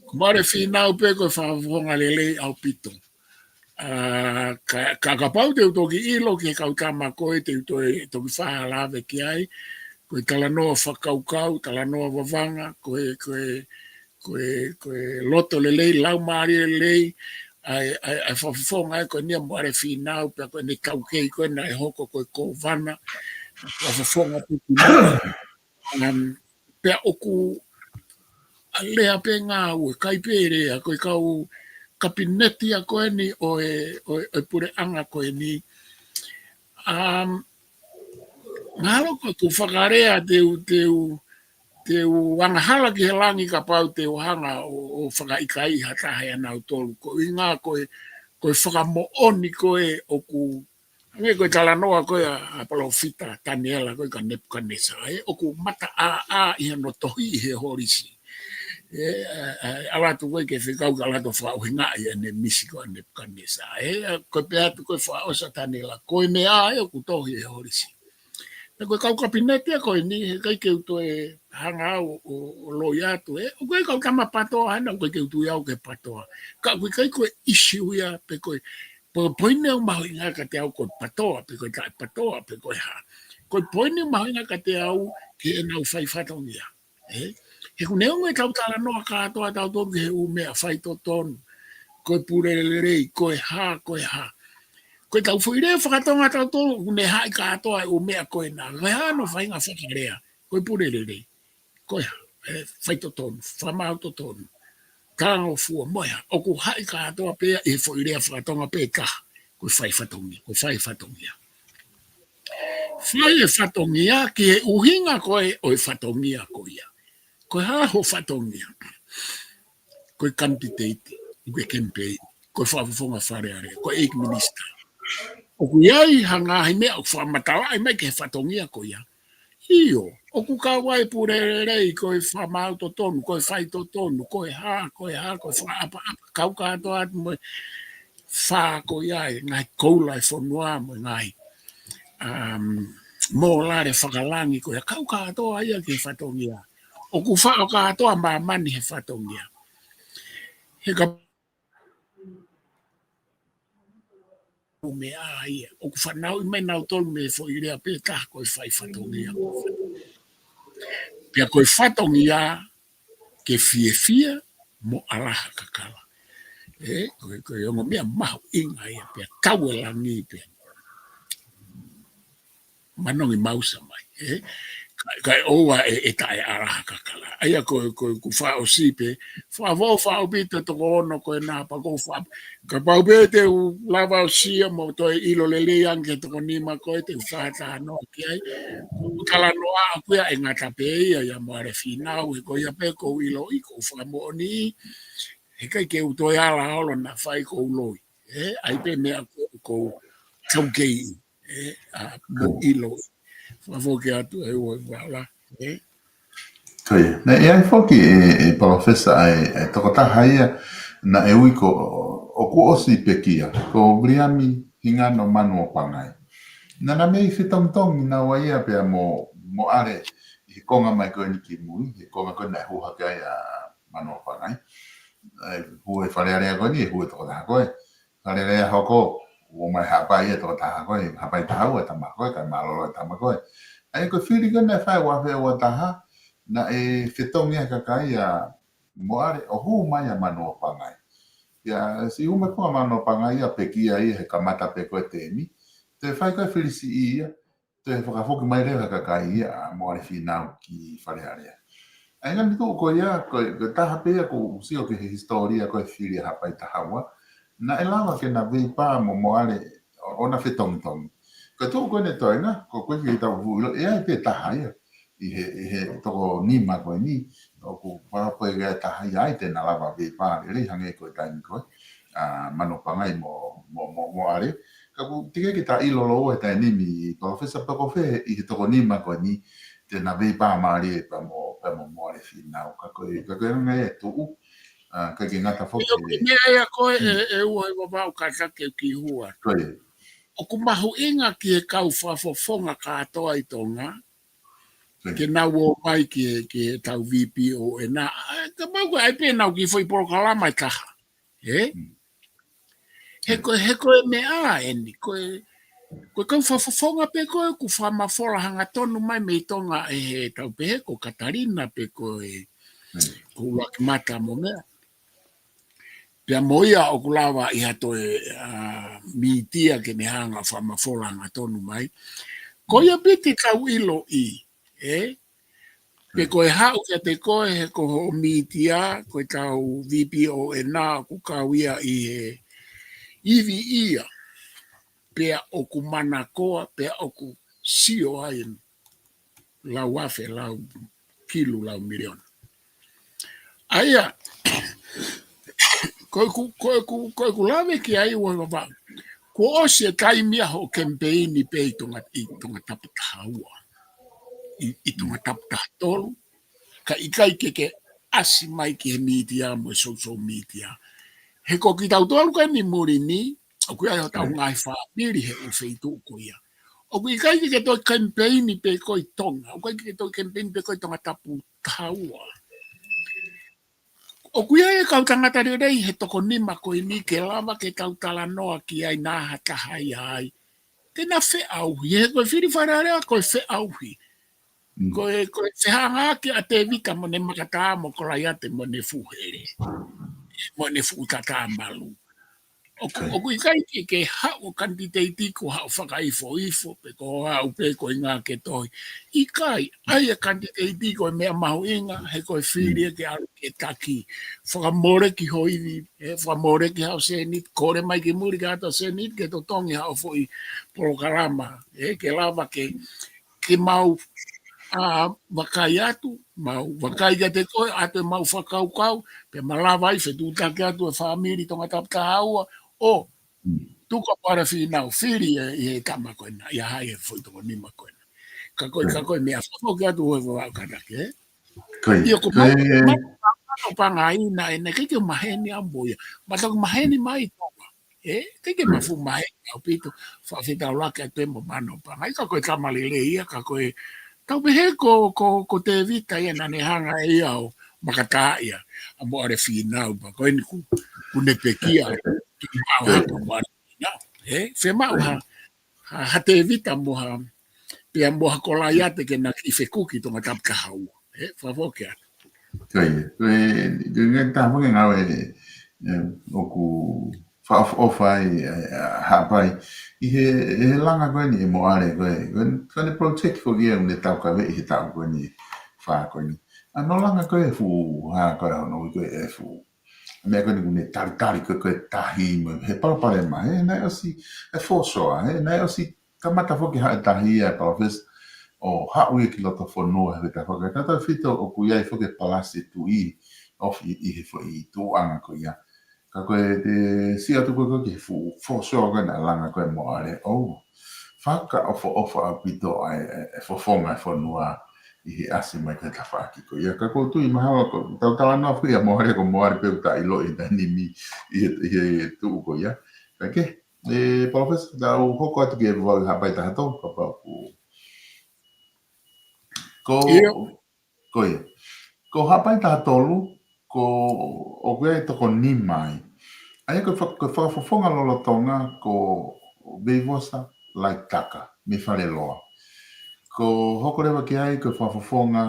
Ko moare whinau pe ko whawhonga lele au pito. Ka pau te utoki ilo ki kau tama koe te utoki whaha lawe ki ai. Koe talanoa whakaukau, talanoa wawanga, koe loto lelei, lau maari lelei, ai whawhonga ai koe nia moare whinau, pia koe ne kaukei koe na e hoko koe kovana, whawhonga puti pia oku lea pe ngā ue, kai pērea, koe kau kapineti a koe ni o e pure anga koe ni. Ngaro ko tu whakarea te wanghala ki he langi ka pau te wahanga o whakaikai hatahe anau tolu. Ko i ngā koe whakamooni koe o ku nge koe talanoa koe a palofita Daniela koe ka Nebuchadnezzar. O ku mata a i no tohi i he horisi. Alatu koe ke whikau ka lato whauhinga i ane misi koe Nebuchadnezzar. Koe peatu koe whaosa Daniela. Koe mea o ku tohi e horisi. Koe kau kapinete koe ni kai ke uto e hanga o loi atu o koe kau kama patoa hana koe ke uto iau ke patoa ka koe kai koe issue ia pe koe Poine o mahoinga ka te au ko patoa, pe ko tai patoa, pe ko ha. Ko poine o mahoinga ka te au ki e nau whai whatongia. He ku neonga e tautala noa katoa tau tonu he u mea whai to tonu. Ko purerei, ko ha, ko ha. Ko tau whuire whakatonga tau tonu, ne hai katoa e u mea ko e nā. Ko ha no whainga whakarea, ko purerei. Ko ha, whai to tonu, whamau to tonu. Tango fua moia o ku hai katoa pea e whuire whakatonga pe kaha. Ko whai whatongia, ko whai whatongia. Whai e whatongia ki e uhinga koe o e whatongia ko ia. Ko ha ho whatongia. Ko e candidate, ko e campaign, ko e whawhonga whareare, ko e minister. O ku iai hanga hai mea o whamatawa ai mai ke whatongia ko ia. Io, o ku kawai purerei ko e whamau to tonu, ko e whai to tonu, ko e ha, ko e whaapa, kau katoa atu mo wha ko iai, ngai koulai whanua mo ngai. Mō lare whakalangi ko ia, kau katoa ia ke whatongia. O ku wha o katoa mamani he whatongia. He ka me ai o ku whanau I mai nau tolu me fo I rea pe ka ko I whai whatongia. Pia ko I whatongia ke fie mo alaha kakala. Ko I ongo mea mahu inga ia pia kau e langi pia. Manongi mausa mai. Kai oa e tae araha kakala. Aia ko whao sipe. Whao bita toko ono ko e nāpa ko whao. Ka pau bete u lava o sia mo toi ilo lele anke toko nima ko e te whata no ki ai. Kala noa a kuia e ngata pe ia moare whinau. E ko ia pe ko ilo I ko whamo ni. He kai ke u toi ala olo na whai ko uloi. Ai pe mea ko taukei. Mo ilo. Whafoke atu e ua wala. Toi, na e ai foki e profesa ai tokotaha ia na e ui ko o ku osi pekia, ko briami hinga no manu o pangai. Na mei whitongtong na waia pia mo are I konga mai koe ni ki mui, I konga koe na huha kai a manu o pangai. Hue wharearea koe ni e hue tokotaha koe. Wharearea hoko, o mai hapai e tokotaha koe, hapai tahau e tama koe, kai malolo e tama koe. Ai ko whiri kona whai wawe o taha, na e whetongi a kakai a moare o hu mai a mano o pangai. Ia si ume kua mano o pangai a pekia I he kamata pe koe temi, te whai koe whiri si ia, te whakafoki mai rewa kakai ia a moare whinau ki wharearea. Ai ngani tu ko ia, ko taha pea ko usio ke historia koe whiri a hapai tahawa, na e lawa ke na vei pā mo moare o na whetongi. Ka tō koe ne toenga, ko koe ki tau huilo, e ai pe taha ia. I he toko nima koe ni, o ku whapoe gai taha ia ai tēnā lava vei pāre, rei hange koe taimi koe, mano pangai mo are. Ka ku tike ki ta ilolo e tai nimi, profesa Pakofe, I he toko nima koe ni, tēnā vei pā maari e pa mo are whinau. Ka koe ngai e tuu, ka ki ngata foki. Mea ia koe e ua I wawau kakake ki hua. Koe. O ku mahu inga ki e kau whafofonga katoa I tonga, ke nau o mai ki e tau VPO e nā, ka mau koe ai pe nau ki foi porokalama I taha. He koe me a eni, koe kau whafofonga pe koe, ku whamafora hanga tonu mai me I tonga e he tau pe he ko Katarina pe koe, ku waki mata mo mea. Pia moia o kulawa I hato e mitia ke ne hanga whamafora hanga tonu mai. Ko ia piti kau ilo I, Pe koe hau kia te koe he ko mitia, koe tau VPO e nā ku kau ia I he iwi ia. Pea o ku mana koa, pea o ku sio ai lau afe, lau kilu, lau miliona. Aia, koe ku lawe ki ai ua wawau. Ko o se taimia ho kempeini pe I tonga taputaha ua. I tonga taputaha tolu. Ka ikai ke asi mai ki he media mo social media. He ko ki tau tolu ka ni muri ni, o kui ai o tau ngai whaapiri he ufeitu ko ia. O kui ikai ke toi kempeini pe ko I tonga. O kui ke toi kempeini pe ko I tonga taputaha ua. o kuia e kau tangata rei he toko nima ko ni ke lava ke kau tala noa ki ai nā hata hai ai. Te na fe auhi, he koe whiri whararea koe fe auhi. Koe se hanga ki a te vika mo ne makata mo korai ate mo ne fuhere. Mo ne fuutata malu. O kui kai ke hao kanditeiti ko hao whakaifo ifo pe ko hao pe ko inga ke toi. I kai, ai a kanditeiti ko mea mahu inga he koe whiria ke aru ke taki. Whakamore ki hoiwi, whakamore ki hao senit, kore mai ki muri ka ato senit ke to tongi hao fo i porokarama. Ke lava ke mau wakai atu, mau wakai ka te koe, ate mau whakaukau, pe malawa i whetu take atu e whamiri tonga tapta haua, o tuka para whina o whiri e kama koena, ia hai e whoitoko nima koena. Ka koe mea whakoki atu hoi wau karake, Ia ko mau panga ina e ne kike maheni amboia, matako maheni mai tonga, kike mafu maheni au pito, whawhita lake a tembo mano panga, ka koe kamalile ia, ka koe tau pehe ko te vita ia na ne hanga e iau makata ia a mo are finau pa ko ni ku ne pekia tu mau ha ko mo fe mau ha te vita mo ha pe mo ha ko la ia te ke na i fe kuki to ngata ka hau fa foke kai ngai ta mo ngau o ku fa of ai ha pai I he langa ko ni mo are ko ni protect for ye ne ta ka ve i ta ko ni fa ko ni ano langa ko fu ha ko no ko fu me ko ni ne tar ko tahi mo he pa ma he na osi e fo so he na osi kamata fo ki ha tahi e pa fes o haui ki loto fo noa he ta whaka tata whito o ku iai whake palasi tu I of I he fo I tu anga ko ia ka koe te sia tu koe ki fo soa ka na langa koe mo are o whaka ofo a pito e fo fonga e fo noa I he asi mai te ta whaki ko ia ka koe tu I mahawa ko tau tala noa whia mo are peu ta ilo I ta nimi I he tu ko ia ka ke professor da u hoko atu ki e vau hapai ta hato ka pa ku ko hapai ta tolu ko o koe to ko ni mai ai ko whakafonga lolo tonga ko beivosa lai taka me whare loa ko hoko rewa ki ai ko whakafonga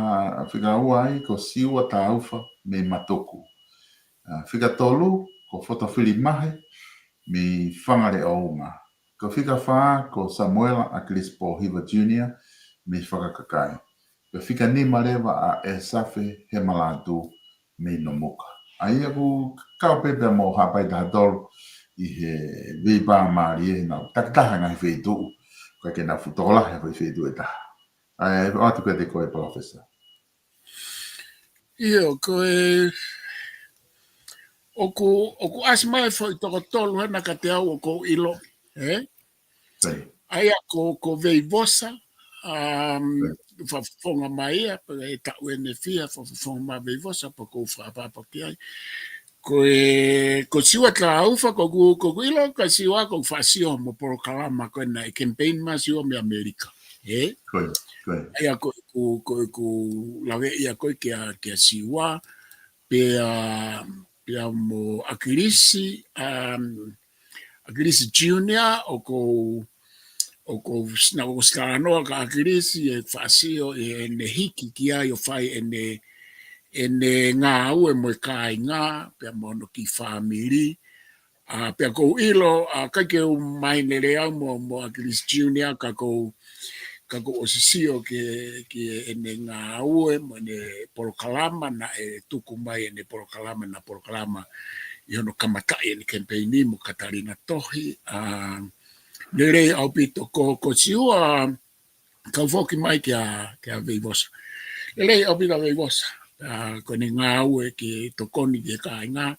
whika ua ai ko siua ta aufa me matoku whika tolu ko whotawhiri mahe me whangare o unga ko whika wha ko Samuela a Crispo Hiva Jr. me whakakakai Pe whika ni marewa a e safe he malatu me no moka. Ai aku kau pepe mo hapai ta tolu I he veipa maari e na taktaha ngai wheitu. Koe ke na futola he wheitu e taha. Ai atu koe te koe professor. Ia koe oku asmai foi toko tolu hena ka te au o ko ilo, Ai ko veivosa, whafonga mai a, e tau e ne fia, whafonga mai veivosa, pa ko whapapa ki ai. Ko siwa ka aufa, ko ilo, ka siwa ko whasio mo porokalama ko na e campaign ma siwa me Amerika. Ai a ko lawe ia koe kia siwa, pia mo Akirisi Junior, o ko na o skanoa ka Akirisi e whasio e ne hiki ki ai o whai e ne ngā ue mo kai ngā, pia mono ki whamiri, pia ko ilo, kai ke mai ne rea mo Akirisi Junior, ka ko o sisio ki e ne ngā ue mo ne porokalama na e tuku mai e ne porokalama na porokalama i hono kamatai e ne campaigni mo Katarina Tohi, Nere au pito ko siua kau foki mai kia veivosa. Nere au pito veivosa. Ko ni ngā ue ki tokoni ki ka ngā.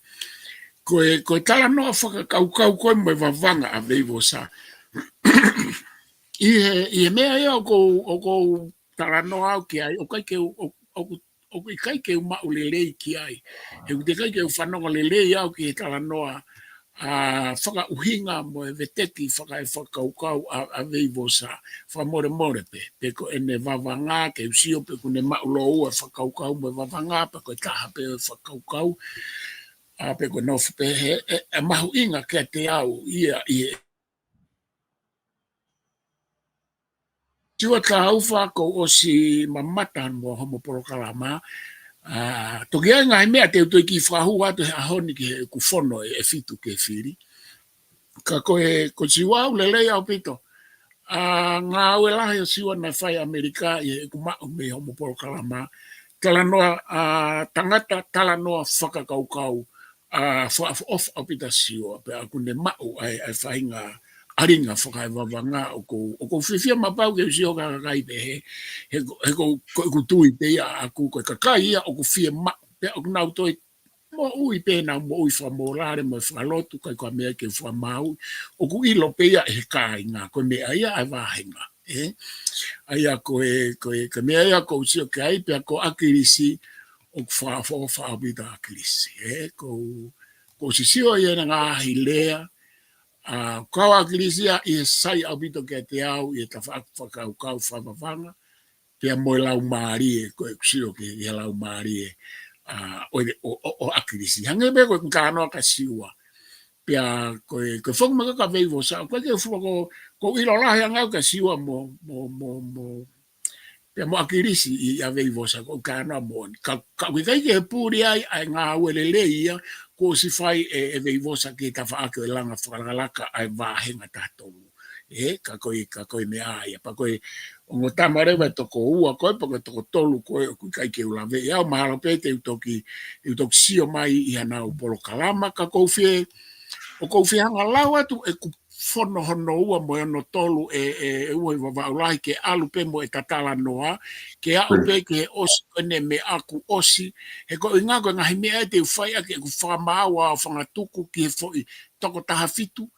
Ko tala noa whaka kau koe mai wawanga a veivosa. I he mea ia o ko tala noa au ki ai. O kai ke uma o lelei ki ai. E te kai ke whanonga lelei au ki he tala noa whakauhinga mo e veteki whakaukau a veivosa whamore more pe ko ene vavanga ke usio pe kune maulo e whakaukau mo e vavanga pe ko taha pe e whakaukau a pe ko nofu pe e mahu inga ke te au ia i Tua ka hauwha ko o si mamata mo homo porokalama. Toki ai ngai mea te utoi ki whahu atu he ahoni ki he kufono e fitu ke whiri. Ka ko siwau le lei au pito. Ngā ue lahi o siwa na whai Amerika i he kumau me homo porokalama. Talanoa tangata talanoa whakakaukau. Of au pita siwa. Pe akune mau ai whainga aringa whakai wawanga o ko whiwhia mapau ke usio kakai pe he ko tui pe ia aku ko kakai ia o ko whia ma pe o nau toi mo ui pe na mo ui wha morare mo whalotu kai ko mea ke wha mau o ko ilo pe ia he kai ngā ko mea ia ai wahenga ai a ko mea ia ko usio kai pe ko akirisi o wha pita akirisi ko sisio ia ngā hilea kawa akirisia i sai au bito ke te au i ta whakau whamawhanga pia moe lau maari e koe kusiro ke i lau maari e o akirisi hange me koe kanoa ka siwa pia koe whongmaka ka veivo sa koe ke whako ko ilo lahi angau ka siwa mo pia mo akirisi i a veivo sa koe kanoa mo ka wikai ke pūri ai ngā uele le ia ko si fai e veivosa ki ta whaake o langa whakalaka ai wāhenga tātou. Ka koe me aia. Pa koe o ngō tamarewa toko ua koe, pa koe toko tolu koe o kui kai ke ulawe. Iau mahalo pete utoki sio mai i hana o polo kalama, ka kou fie, o kou fie hanga lau atu e ku fono hono ua mo no tolu e ua i wawaulai ke alu pe mo e tatala noa, ke au pe ke osi kone me aku osi, he ko inga ko ngahi mea te uwhai ake ku whamaua o whangatuku ki he foi toko taha fitu,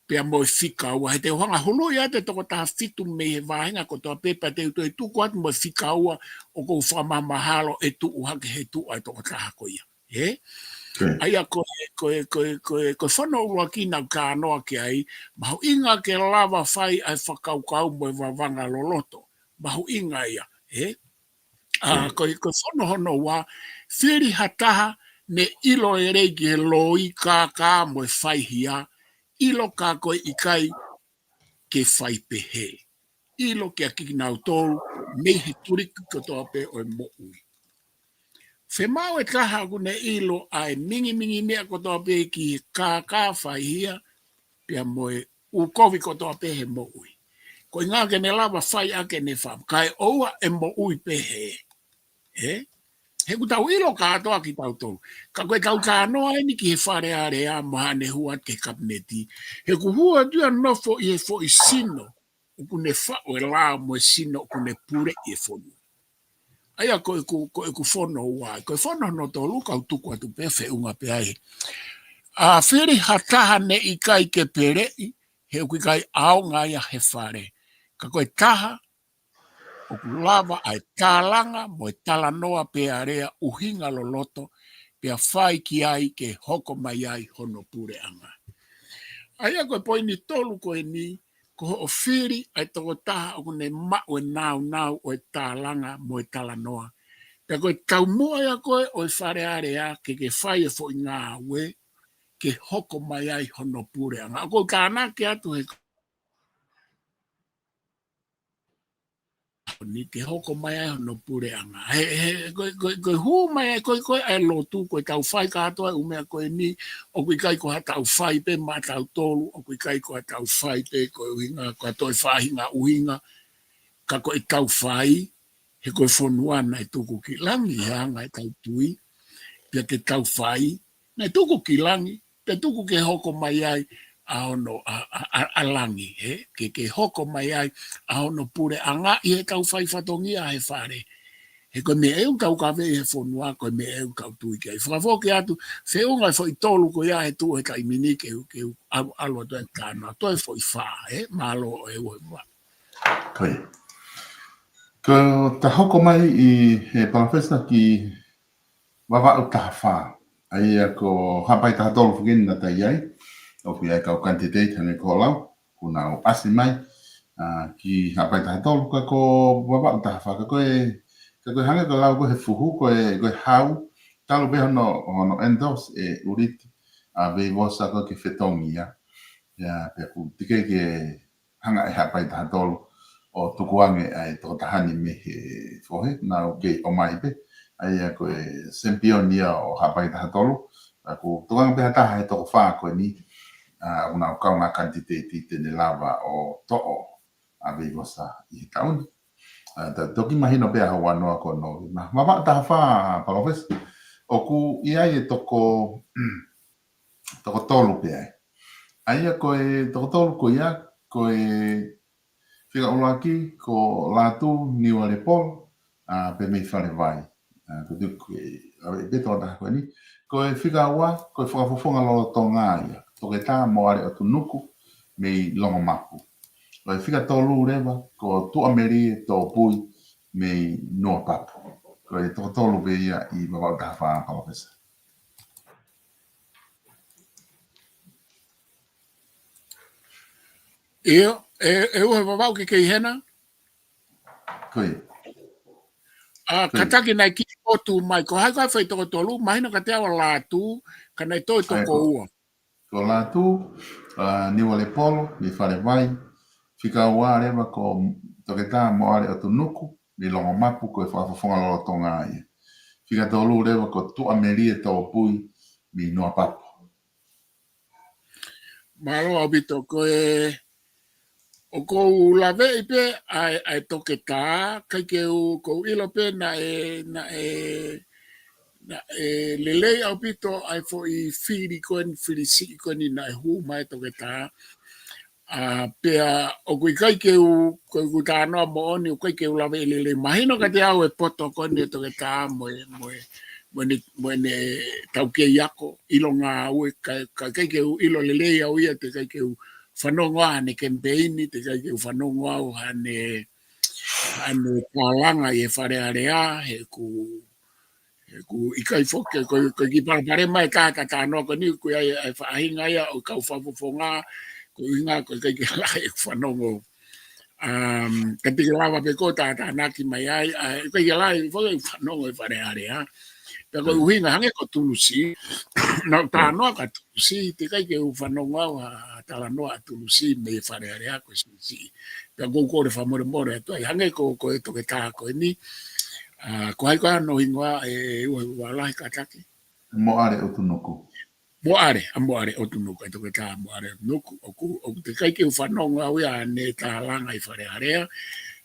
pia mo e whika ua, he te whanga holo ia te toko taha fitu me he vahenga ko toa pepa te uto e tuku atu mo e whika ua o ko whamamahalo e tu uhake he tu ai toko taha ko ia. Aia ko whana urua ki nau ka noa ke ai, mahu inga ke lava whai ai whakaukau mo e wawanga loloto. Mahu inga ia. Ko whana hono wa, whiri hataha ne ilo e rei ki he loi ka mo e whai hia, ilo ka koe ikai ke whai pehe. Ilo ke aki nau tolu, nei he turiku ko toa pe o e mo ui. Whemau e taha kune ilo ai mingi mea ko toa pe ki ka whai hia, pia moe u kovi ko toa pe he mo ui. Ko ngā ke ne lava whai ake ne wham, kai oua e mo ui pe he. He ku tau ilo ka atoa ki tau tolu. Ka koe tau ka anoa eni ki he whare are a maha ne huat ke kabineti. He ku hua tua nofo i he fo i sino, u kune whao e lao mo e sino, u kune pure i e fonu. Aia ko fono wa ko fono no to luka utuku atu pe fe unga pe ai whiri hataha ne i kai ke pere he ku kai au nga ia he whare ka koe taha o ku lava ai tālanga mo e tala noa pe area uhinga loloto pe a whai ki ai ke hoko mai ai hono pure anga aia koe poini tolu koe ni ko o whiri ai toko taha o kune mau e nau o e tālanga mo e tala noa. Pea koe tau mua ia koe o e whare area ke whai e fo i ngā ue ke hoko mai ai hono pure anga. A koe kāna ke atu he ni ke hoko mai ai hono pure anga. Koe hu mai ai koe ai lotu koe tau whai katoa umea koe ni o koe kai ko ha tau whai pe ma tau tolu o koe kai ko ha tau whai pe koe uhinga ko ha toi whahinga uhinga ka koe tau whai he koe whonuana e tuku ki langi hanga e tau tui pia ke tau whai na e tuku ki langi pe tuku ke hoko mai ai a ono a langi ke hoko mai ai a ono pure anga i he tau whai whatongi a he whare he koe me eu kau kawe he whonua koe me eu kau tui ke whakafo ke atu whiunga e whoi tolu ko ia he tu he kai mini ke alo to e kāna to e whoi wha malo o e oi mua Koe ko ta hoko mai i he palafesta ki wawa o taha wha Aia ko hapai taha tolu whakini na tai ai. O ki ai kau candidate hane ko lau. Kuna o asi mai. Ki hapai taha tolu ka ko wawau taha whaka koe. Ka koe hange ko lau ko he fuhu koe hau. Talo be hono endorse e uriti. A vei wosa ko ke whetongi ia. Ia pe ku tike ke hanga e hapai taha tolu. O tukuange ai toko tahani me he fohe. Na o ke o mai pe. Aia koe sempionia o hapai taha tolu. Aku tukang pe hata he toko wha koe ni. Una o kau ngā kandidate tene lava o to'o. A vei wasa i tauni. Toki mahino pe aha wanoa ko no. Mawak taha wha palofes. Oku iai e toko tolu pe ai. Aia koe toko tolu ko ia. Koe whika ulaki ko lātu niwa le pol. Pe mei whare vai. Ko tuku e beto taha koe ni. Koe whika ua, koe whakafofonga lolo tō ngā ia. Toke tā moare o tu nuku mei longo mapu. Koe whika tolu rewa, ko tu ameri tō pui mei noa papu. Koe toko tolu be ia i mawau taha wha palofesa. Io, e ue wawau ke kei hena? Koe. Kataki nai ki otu mai, ko hai kai whai toko tolu, mahina ka te awa lātu, ka nei toi toko ua. Ko lātu, niwa le polo, me whare vai, whika ua rewa ko toke tā moare o tu nuku, me longo mapu koe whakafofonga lolo tō ngā ia. Whika tolu rewa ko tu amerie tō pui, me noa papu. Malo abito koe o kou lawe i pe ai toke tā, kai ke u kou ilo pe na lelei au pito ai fo i whiri si koen i na e hu mai toke tā. Pea o kui kai ke u koe tā noa mo oni o kai ke u lawe i lelei mahino ka te au e poto koen i toke tā moe ne tau ke iako ilo ngā ue kai ke u ilo lelei au ia te kai ke u whanongo ane campaigni, te kai ke u whanongo au ane pālanga i e whare area, he ku ikai whoke, ko ki parapare mai tāta tānoa ko ni, ko ai whaahinga ia o kau whafofonga, ko inga ko kai ke lai e whanongo. Ka tiki lawa pe ko tāta naki mai ai, kai ke lai whanongo i whare area. Pea ko uhinga hange ko tulusi, na tānoa ka tulusi, te kai ke u whanongo au tala noa tulusi me whare area ko si. Pea ko kore whamore more atu ai, hange ko e toke tā ko ni, ko hai koa no ingoa e ue walahi kataki. Moare o tu nuku. Moare o tu nuku, e toke tā moare o tu nuku. O te kai ke u whanongo au ia ne tā langa i whare area,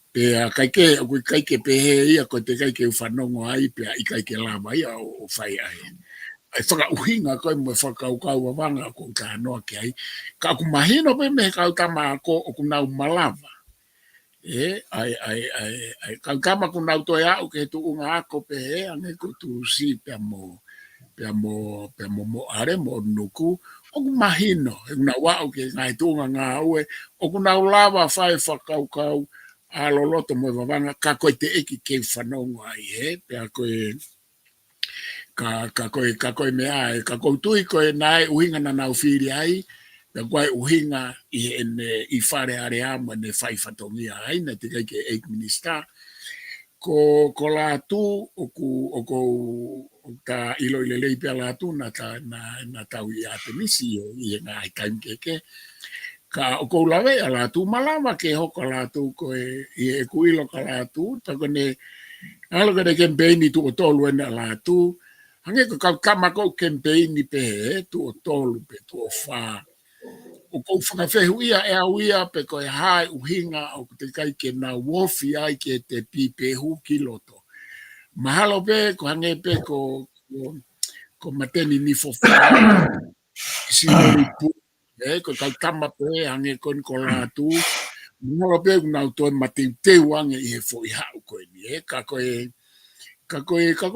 pea kai ke pehe ia ko te kai ke u whanongo ai, pea i kai ke lama ia o whai ai. Ai whaka uhinga koe mo whaka ukau wawanga ko tā noa ki ai. Ka aku mahino pe me kau tama ko o kunau malava. Ai kau tama kunau toi au ke tu unga ako pe ange ko tu si pea mo are mo nuku. O mahino, na wau ke ngai tu unga ngā ue. O kunau lava whai whaka ukau a loloto mo wawanga ka koe te eki ke whanongo ai pea koe ka koe mea e ka koutui koe nai uhinga na nau whiri ai, ka koe uhinga i whare area ma ne whai whatongi ai, na te kai ke egg minister. Ko lātu o ta ilo i lelei pia lātu na tau i atemisi i ngā i taim keke. Ka o kou lawe a lātu malama ke hoka lātu koe i e kuilo ka lātu, ta kone alo kone campaigni tu o tolu ena lātu, hange ko kau kama kou campaigni pe he, tu o tolu pe tu o wha. O kou whakawhehu ia e au ia pe koe hai uhinga o te kai ke na wofi ai ke te pipehu ki loto. Mahalo pe ko hange pe ko mateni ni fofai, sinori pu, ko kau kama pe hange kon ko lātu, mahalo pe unau toi mateu teu ange i he foi hau koe ni, ka koe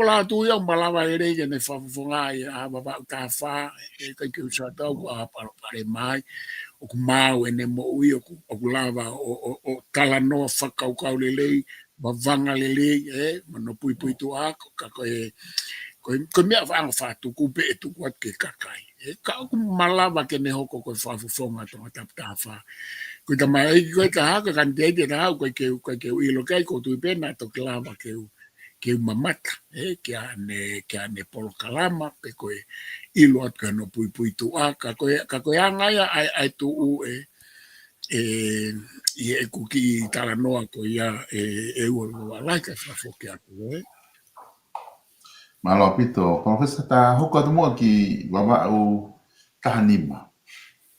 lātu ia malawa e rege ne whafonga i a wawa ta wha, kai ke usatau ko a parapare mai, o ku mau e ne mo ui o ku lava o tala noa whakaukau lelei, wawanga lelei, mano pui tu ako, ka koe ko mea fa tu ku pe tu kwat ke kakai e ka ku malava ke ne hoko ko fa fonga to tap fa ko ta mai ko ta ha kan te te ha ko ke I lo kai ko tu pe na to klava ke mamata ke ane polo kalama pe ko I lo at ka no pui tu a ka ko anga ya ai tu u e kuki tala noa ko ia ua wala ka fa foke atu Malo pito, profesa ta hoka tu mo ki wawa o tahanima.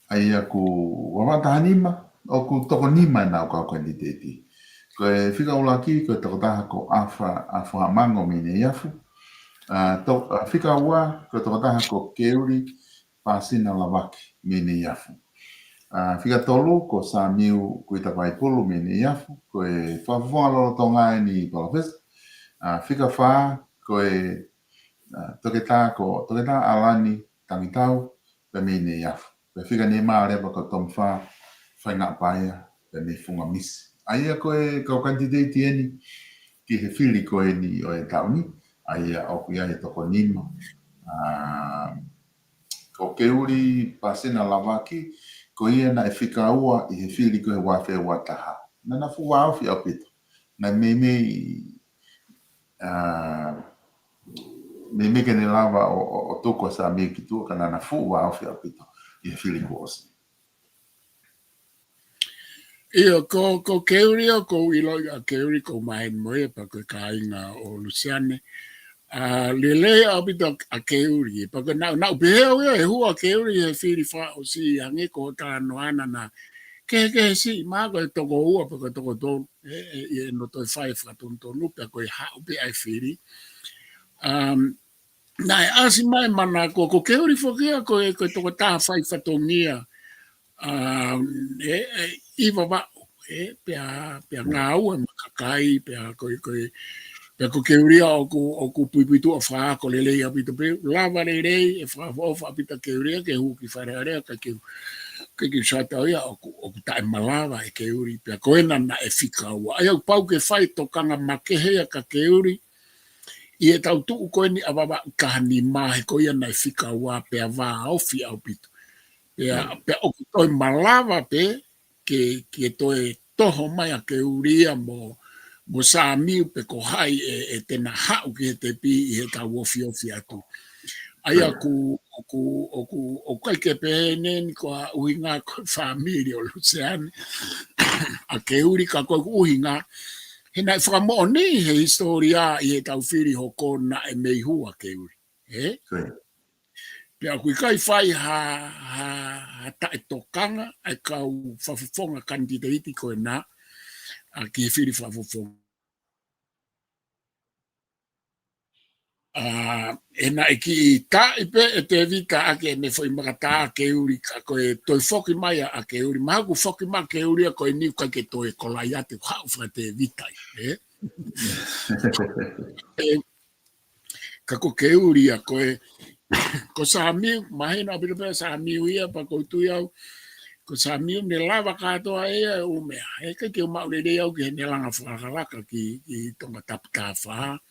Ai aku wawa tahanima o ku toko nima na o ka kandidati. Ko e fika ulaki ko toko taha ko afa mango mine yafu. Fika ua ko toko taha ko keuri pasina lawaki mine yafu. Fika tolu ko sa miu ko ita paipulu mine yafu. Ko e whafonga lolo tonga ni profesa. Fika wha ko e toke tā alani tangitau pe mene yafu. Pe whika ne maa repa ko tom wha whainga paia pe me funga misi. Aia koe kau kandidati eni ki he whiri koe ni o e tauni. Aia oku ia e toko nima. Ko keuri pasena lawaki ko ia na e whika ua I he whiri koe wafe wataha. Nana fu waufi au pito. Na me me ke ne lava o toko sa me ki tu kana na fu wa ofi apito I fili kosi. Ia ko keuri o ko ilo a keuri ko mai moe pa ko kainga o Luciane lele apito a keuri pa ko na be e hu a keuri e fili fa o si ange ko ta no ana na ke si ma ko to ko u pa ko to ko to e no to fai fa to no pa ko ha o be ai fili nai asi mai mana ko keuri fokia ko to ta fai fatongia iwa wa pe ngau e makakai pe ko keuri o ku pui tu fa ko lele ya pito pe lava le e fa pita keuri ke hu ki fa re ke shata ya o ku ta malava e keuri pe ko ena na e fika wa ai pau ke fai to kanga makehe ka keuri I e tau tuu koe ni awawa kahani mahe ko ia nai whika wā pe a wā ofi au pito. Pe o toi malawa pe ke toi toho mai a ke uria mo sa miu pe ko hai e tena hau ki he te pi I he tau ofi atu. Ai o kai ke pe neni ko a uhinga ko familia o Luciane a ke uri ka koe uhinga he nai whakamooni he historia I he tau whiri hoko na e mei hua ke uri. Pea kui kai whai ha tae tokanga ai kau whawhonga kandidati koe na ki he whiri whawhonga. E na e ki ta ipe e te vita ake ne foi makata ke uri ka koe toi foki mai a ke uri mahaku foki mai ke uri a koe niu ka ke toi kolai ate hau wha te vita ka ko ke uri a koe ko sa miu mahina apito pe sa miu ia pa ko tu iau ko sa miu ne lava katoa ea umea ka ke umaurere au ke ne langa whakalaka ki tonga tapta wha ia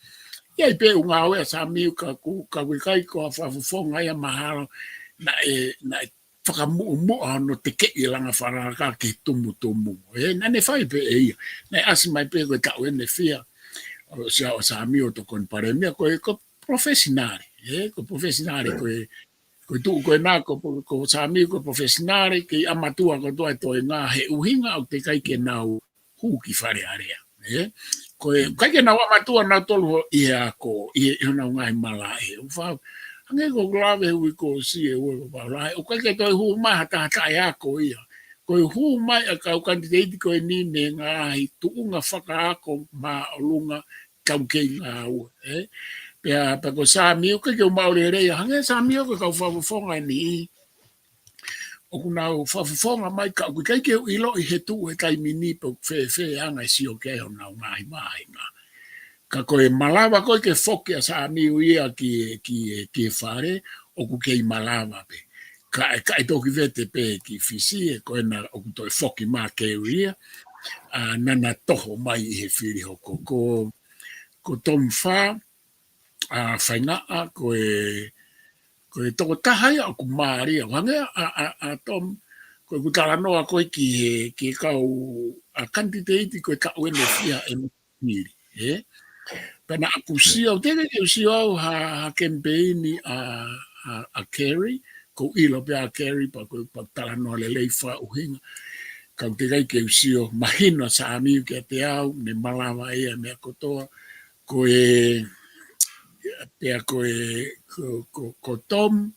I pe unga oe sa miu ka wikai ko a whawhonga ia mahalo na e whakamu no te kei langa wharaka ki tumu. Na ne whai pe e ia. Na asi mai pe koe tau ene fia. O sa miu to kon paremia koe ko profesionale. Ko profesionale koe tuu koe nā ko sa miu ko profesionale ki amatua ko toa toi ngā he uhinga o te kai ke nau huki whare area. Koe kai ke nau amatua nau tolu ia ko ia nau ngai mala e uwhau ange ko glave hui ko si e ue wala o kai ke toi hu mai hata ia ko ia koe hu mai a kau kandidati koe ni ne ngā hi tuunga whaka ako ma olunga kau kei ngā ua pea ko sa miu kai ke umaure rei hange sa miu ka kau whawhonga ni o kuna whawhonga mai ka kai ke ilo I he tu e kai mini po fe anga si o ke o nau ngai mai ka koe malawa koe ke foki a sa miu ia ki whare o ku kei malawa pe ka toki vete pe ki fisi e koe na o ku toi foki ma ke ia nana toho mai I he whiri hoko ko tom wha whaingaa koe toko tahai a ku maaria. Wange a tom koe kutala noa koe ki kau a kantiteiti koe ka uene fia e miri. Pena a kusio, teke ke usio au ha campaigni a Kerry, ko ilo pe a Kerry pa koe pa tala noa le leifa uhinga. Kau te kai ke usio mahino sa amiu ke te au, ne malawa ea mea kotoa, koe pea ko Tom,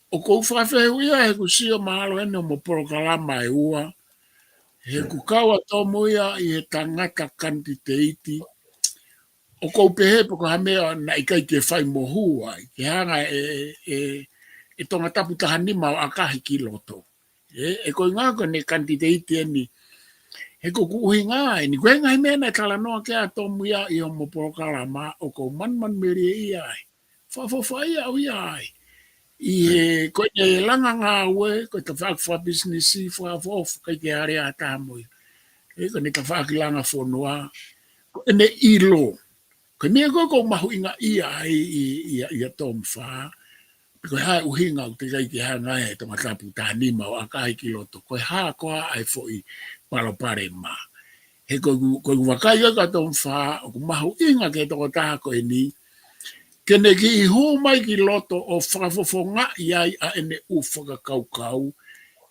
o kou whawhehu ia he kusio mahalo ene mo porokalama e ua, he kukawa Tomu ia i he tangata kantiteiti, o kou pehe poko hamea na ikai ke whai mohu ai, ke hanga e tonga tapu tahanima o akahi ki loto. E koe ngako ne kantiteiti eni, he ko uhi ngai, ni koe ngai mena tala noa ke a Tomu ia i o mo porokalama, o kou man meri ia ai, whawhawha ia au ia ai. I he koe ne langa ngā ue, koe ta whakawha businessi, whawhawha kai ke are a tāmoi. Koe ne ta whakilanga whanua, koe ne ilo. Koe mea koe mahu inga ia i Tom wha, koe hae uhinga o te kai ke hanga e tonga tapu tānima o akai ki loto. Koe haa koa ai fo i palopare ma. He koe wakai ka Tom wha, o mahu inga ke toko taha koe ni, kene ki hu mai ki loto o whakafofonga iai a ene u whakakaukau.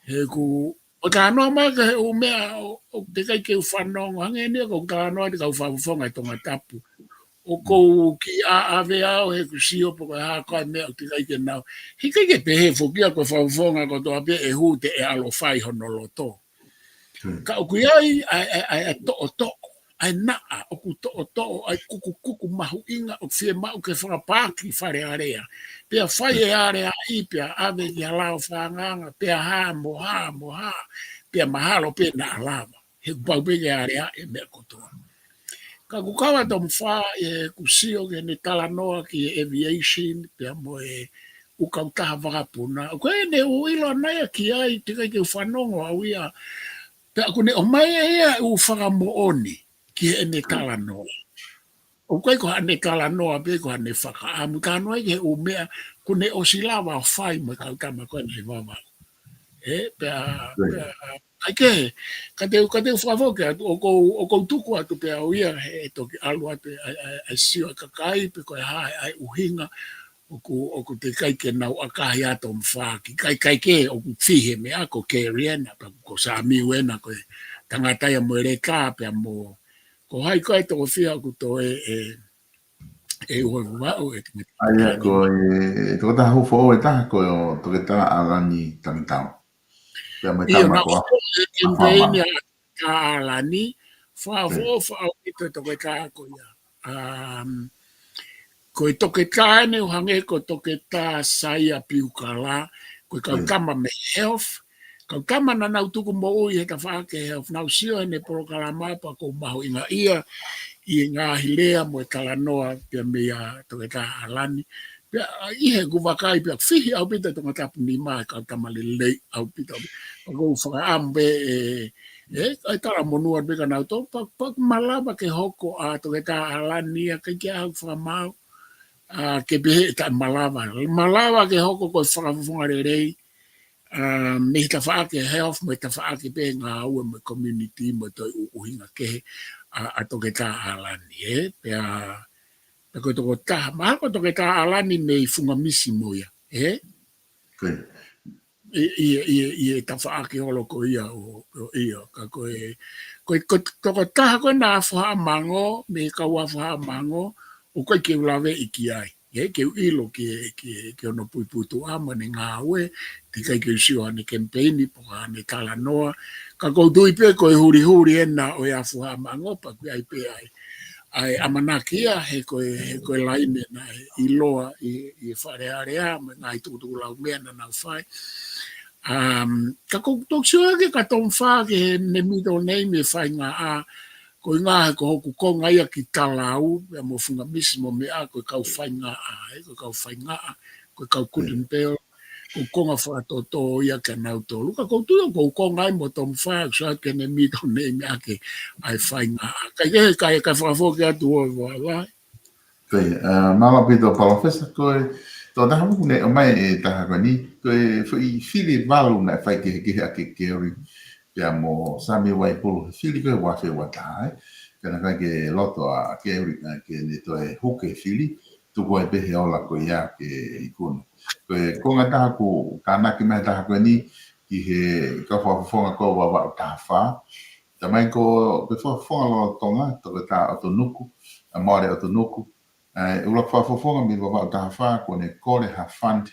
He ku, o tā noa mai ka he u mea o te kai ke u whanongo, hange ene ko tā noa te kau whafofonga i tonga tapu. O kou ki a ave au he kusio po koe haa koe mea o te kai ke nau. He kai ke pehe fokia koe whafofonga ko toa pe e hu te e alo whai hono loto. Ka o kui ai to ai naa, o ku to ai kuku mahu inga, o fie mau ke whakapaki whare area. Pea whai e area i pea ave ki halao whanganga, pea haa mo haa, pea mahalo pea na alama. He kupau peke area e mea kotoa. Ka kukawa tom wha e kusio ke ne tala noa ki aviation, pea mo e ukautaha wakapuna. Koe ne uilo naya ki ai, tika ke whanongo au ia, pea kune o mai ea u whakamooni. Ki ene tala noa. O koe ko ane tala noa pe ko ane whakaamu. Ka noa ke o mea kune o silawa o whai mo kautama koe nei wawa. Pea ake, ka te whawhoke atu, o kou tuku atu pea o ia he toki alu atu ai sio kakai pe koe hae ai uhinga o ku te kai ke nau akahi ato mwhaki. Kai ke o ku fihe me ako ke riena pa ko sa miwena koe tangatai mo ere ka pea mo ko hai koe toko whia ku to e ua wau e te Aia ko toko taha hufo o e taha ko o toke taha alani tangitao. Pea mai tama koa. Campaign ka alani whao ito toke taha ko ia. Ko toke taha ne uhange ko toke taha saia piukala ko kau kama me health. Kau kama na nau tuku mo ui he ta whaake health. Nau sio ene porokalama pa ko mahu inga ia i ngā hilea mo e tala noa pia mea toke taha alani. Pia ihe ku wakai pia whihi au pita tonga tapu ni mai kau tamale lei au pita. Pako whakaambe ai tala monua beka nau tō. Pak malaba ke hoko a toke taha alani a kai kia au whakamau. Ke behe ta malaba. Malaba ke hoko koe whakafunga rei. Me ta whaake health, me ta whaake pe ngā ua me community, me toi uhinga kehe a toke taha alani. Pea koe toko taha, maha koe toke taha alani me i funga misi moia. Ie ta whaake holo ko ia o ia. Ka koe toko taha koe nā whaha mango, me kaua whaha mango, o koe ke ulawe iki ai. Ke ilo ke ono puiputu ama ne ngā ue, te kai ke usio ane campaigni, poka ane tala noa. Ka koutui pe koe huri ena o ia whaha mango, pa koe ai pe ai amanakia he koe laine na iloa i whare area, me ngai tukutuku lau mea na nau whai. Ka koutoksio ake ka tom whake ne middle name e whai ngā a, ko ngā ko hoku konga ia ki talau, pia mo funga misi mo mea, koe kau whai ngā a, koe kau whai ngā a, koe kau kudinpeo, ko konga whakatoto ia ka nau tolu. Ka koutuia ko konga ai mo tom whak, so ake ne middle name ake ai whai ngā a. Kai whakafoke atu o wai. Koe, mala pito palofesa koe, tō taha muku ne o mai e taha koe ni, koe whi whili walu na whai ke ake keori, pia mo sami wai pulu, whili koe wafe wa taha, kana kai ke loto a keori, ke ne toe huke whili, tu koe behe ola koe ia ke ikuna. Koe konga taha ko, kānaki mai taha koe ni, ki he ka whawhawhonga ko wawa o taha whā, tamai ko ke whawhawhonga lo tonga, toke tā o to nuku, a maore o to nuku, ula whawhawhonga mi wawa o taha whā, kone kore ha fund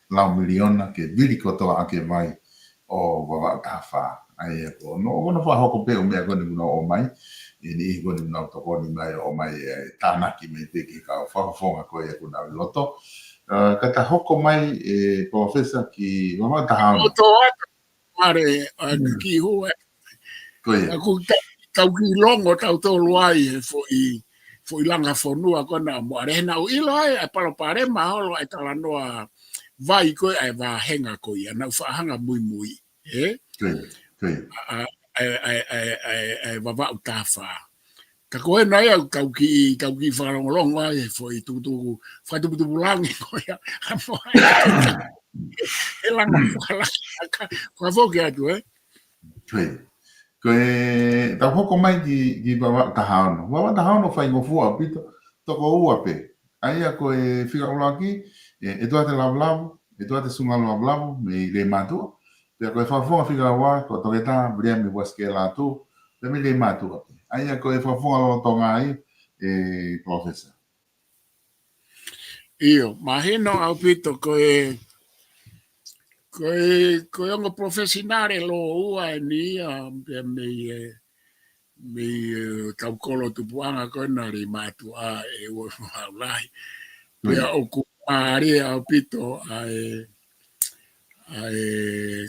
lau miliona ke vili kotoa ake mai o wawa o taha whā. Ai ko no ona whahoko pe o mea kone muna o mai, e ni kone muna o tokoni mai o mai tānaki me te ki ka whawhawhonga koe e kuna loto. Ka ta hoko mai e profesa ki wawa o taha ona. Loto ata mare ki hua. Koe. Aku tau ki longo tau tō luai fo i langa whanua kona mo arena o ilo ai e palopare maholo ai talanoa vai koe ai wā henga koe anau whaahanga mui mui. Ai wawa u tāwha. Ka koe nai au tau ki whakalongolongo ai fo i tukutuku whatuputupulangi koe amo ai e langa whakalaka kua whoki atu Koe tau hoko mai ki wawa tahaono. Wawa tahaono whai ngofua pito toko ua pe. Aia koe whika ulaki e toate lavlavu, e toate sunga lavlavu me le matua. Pea koe whawhonga whika ua ko toke tā bria mi waske la tu pe me le matua. Aia koe whawhonga lo tonga ai e profesa. Io, mahino au pito koe ongo profesionare lo ua e ni me tau kolo tupuanga kona ri matu a e ua maulai. Pea o ku maari au pito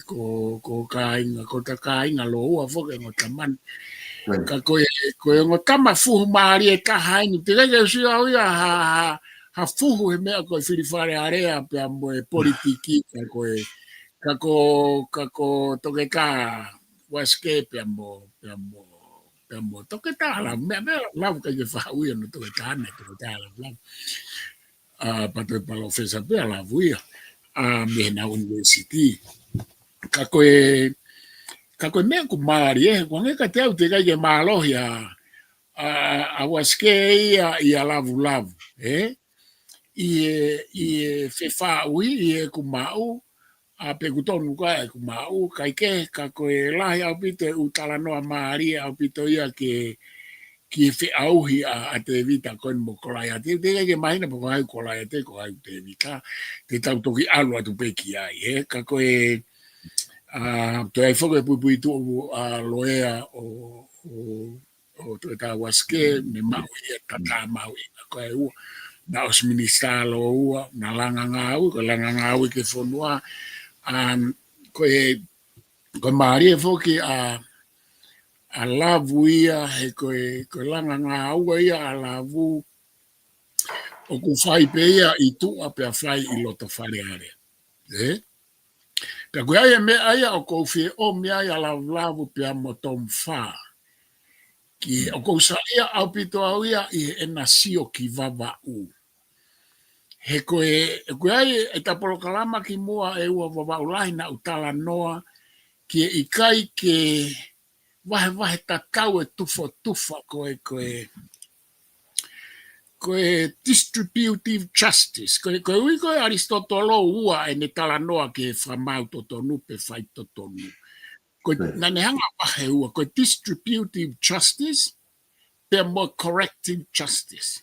ko ta kainga lo ua foke ngo taman. Ka koe ngo tama fuhu maari e kahaini. Te kake usi au ia ha fuhu he mea koe whiriwhare area pea mo e politiki kako toke ka waske pea mo toke ta la mea lau ka ke whauia no toke ta ane toke ta la lau pato e palo fesa pea la vuia mehena university ka koe mea ku maari kwa ngeka te au te kai ke maalohi a waske ia lavu i whewha ui i ku mau a pe kutonu ka ku mau kai ke ka koe lahi au pito u tala noa maari au pito ia ki whi auhi a te vita koe mo kolai a te ke mahina po kohai kolai a te kohai te vita te tau toki alu atu peki ai ka koe to ai foke pui tu a loea o to ta waske me mau ia tata mau ia koe ua na os minista lo ua na langa ngau ke fonua koe maari e foki a lavu ia he koe langa ngau ia a lavu o ku whai pe ia i tua pe a whai i loto whare are pe koe aia me aia o kou whi o me aia lavu pe a motom wha ki o kou sa ia au pito au ia i e nasio ki vava u he koe ai e tapolo kalama ki mua e ua wawaulahi na utala noa ki e ikai ke wahe takau e tufa koe distributive justice koe ui koe Aristotelo ua e ne tala noa ke whamau totonu pe whai totonu koe nane hanga wahe ua koe distributive justice pe mo corrective justice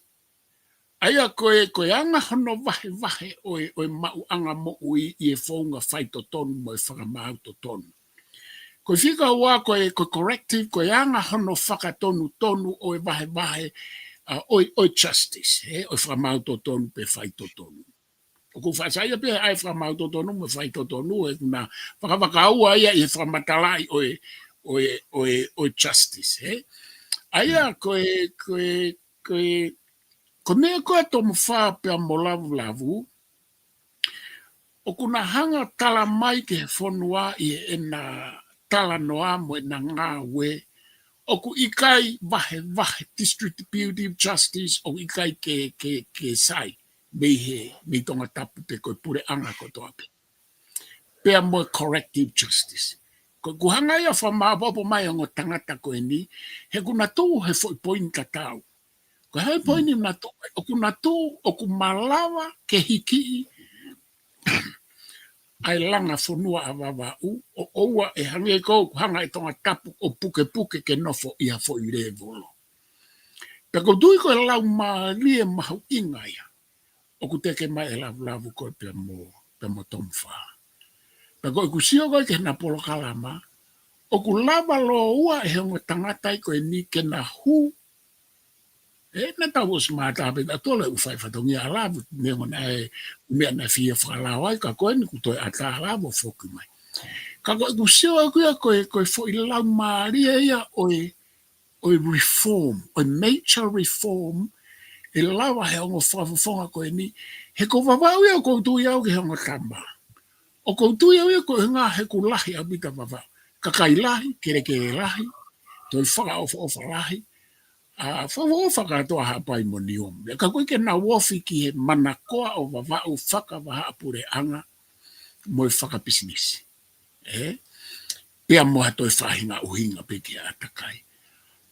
aia koe anga hono wahe o mau anga mo ui i e whaunga whai totonu mo e whakamau totonu. Koe whika ua koe corrective, koe anga hono whakatonu tonu o e wahe o justice, o e whakamau totonu pe whai totonu. O ku whasaia pe ai whakamau totonu mo whai totonu e kuna whakawakaua ia i whamatalai o justice. Aia ko mea koe tomu whaa pia mo lavu, o kuna hanga tala mai ke whonua i e na tala noa mo e na ngā we oku ikai vahe distributive justice o ikai ke sai me tonga tapu te koe pure anga ko toape. Pea mo corrective justice. Ko kuhanga ia fa mabopo mai o tangata ko ni he kuna tu he foi point katau. Ko he point na tu o ku malawa ke hiki ai langa fonua avava u o oua e hange ko hanga e tonga tapu o puke ke nofo ia fo i revolo. Pe ko tui ko lau malie mahu inga ia. O ku teke mai e lavu ko pe mo tomfa. Pe ko kusio ko ke na polo kalama o ku lava lo ua e hongo tangata ko e ni ke na hu e na tau smata be da tole u fai fatongi ala me mona e me na fia fala wai ka ko ni ku to ata ala mo foku mai ka ko ku sio ko fo i la maria ia o reform o nature reform e lava he ongo fonga ko ni he ko vava ia ko tu ia ke hongo tamba o ko tu ia ko nga he ku lahi abita vava ka kai lahi kere lahi to fanga o lahi a favo faka to ha pai monium ka ko ke na wofi ki mana ko o va o faka va pure anga mo faka business pe mo to fahinga o hinga pe ki atakai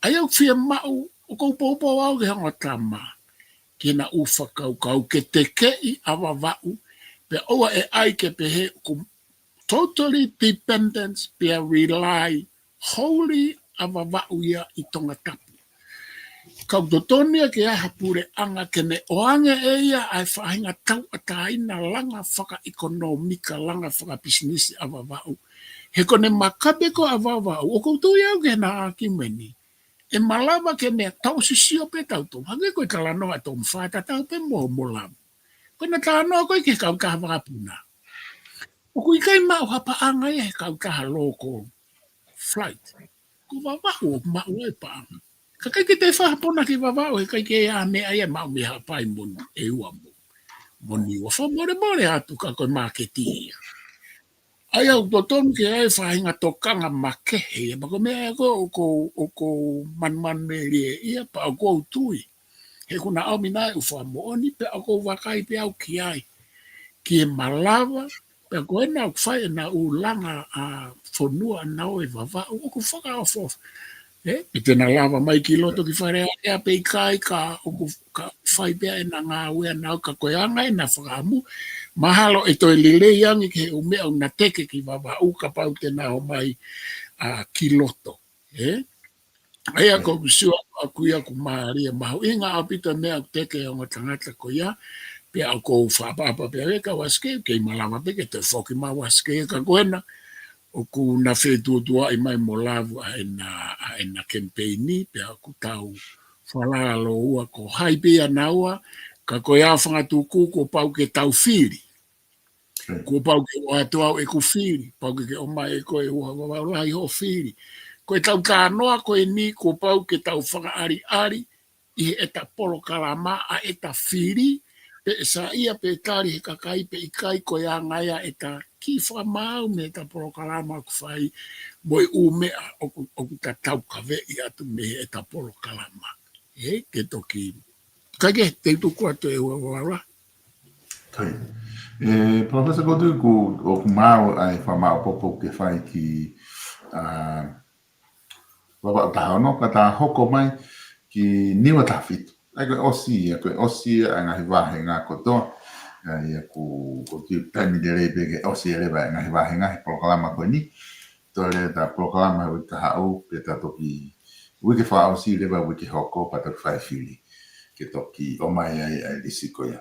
ai o fia ma o ko popo au ke hanga tama ke na u faka o ka ke te ke I ava va u pe o e ai ke pe he totally dependence pe rely wholly ava va u ia I tonga tapu kau dotonia ke aha pure anga kene oange eia ai whahinga tau ataina langa whaka ekonomika langa whaka business avavau. He kone makape ko avavau. O koutou iau ke na aki meni. E malava kene tau sisio pe tau tō. Hage koe kalanoa tō mwhata tau pe mo molam. Koe na kalanoa koe ke kau kaha wakapuna. O kui kai mau hapa anga ia he kau kaha loko flight. Ko vavau mau e paanga. Ka kai ke te whahapona ki wawao he kai ke a me aia mau me hapai mon e ua mo. Moni ua more atu ka koe maketi. Ai au toton ke ai whahinga tokanga makehe. Mako me aia o ko man me rie ia pa o ko tui. He kuna au minai u whamooni pe o ko wakai pe au ki ai. Ki e malawa pe ko ena u whai na u langa a whonua nao e wawao. O ko whaka o fofa. Tena lava mai ki loto ki whare a pe kai ka whai pia e na ngā wea nau ka koe anga e na whakamu. Mahalo e toi lile yangi ke o mea na teke ki wawa u ka pau tena o mai ki loto. Ai ako kusua aku ia ku maaria mahu. Inga apita mea teke o tangata ko ia. Pia ako whapapa pia reka waske. Kei malama peke te whoki ma waske ka koena. O ku na whetua I mai mo lavu a na campaigni pe aku tau whalala lo ua ko haipea na ua ka koe a whangatuku ko pau ke tau whiri. Ko pau ke o atoa e ku whiri. Pau ke o mai e koe ua wawalai ho whiri. Koe tau ka noa koe ni ko pau ke tau whakaari I eta polo kalama a eta whiri. Pe sa ia pe tari he kakai pe ikai koe a ngaia eta ki whamau me ta polokalama ku whai moi umea o ku ta tau kawe I atu me e ta polokalama. Ke toki. Kage, te tuku atu e wawara. Kai. Professor Godu ku o ku mau ai whamau popo ke whai ki wawa tahono ka ta hoko mai ki niwa tawhitu. Ai koe osi a ngahi wahe ngā kotoa. Ia ku ki tani de rebe ke osi reba ngahi wahe ngahi proklama koe ni. Tole ta proklama wiki hau pe ta toki wiki wha osi reba wiki hoko pa toki whae whiri. Ke toki o mai ai lisi koe.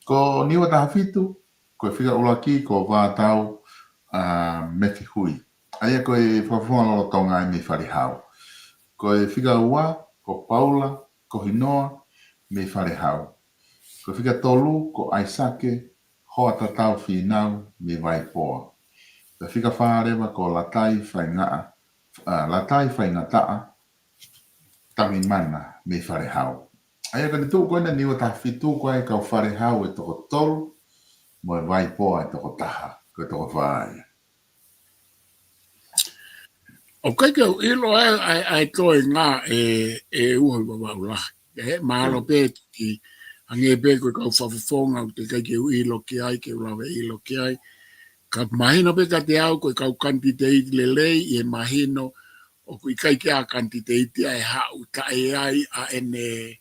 Ko niwa tawhitu, koe whika ulaki ko wātau methi hui. Aia koe whawhunga lolo tonga I me whare hau. Koe whika ua, ko Paula, ko Hinoa, me whare hau. Ko whika tolu, ko Aisake, hoa tatau whinau, me waipoa. Ko whika wharewa, ko Latai whaingaa, Latai whaingataa, tangi mana, me whare hau. Aia ka ni tū koe na niwa tawhitu koe kau whare hau e toko tolu, mo e waipoa e toko taha, ko e toko whaia. O kai ke ilo ai toi ngā uho wa ula. Mahalo pe ki ange pe ko ka whawhonga o te kai ke ilo ki ai ke ulawe ilo ki ai. Ka mahino pe ka te au ko ka kanti te iti le lei e mahino o kui kai ke a kanti te iti ai hau ta e ai a ene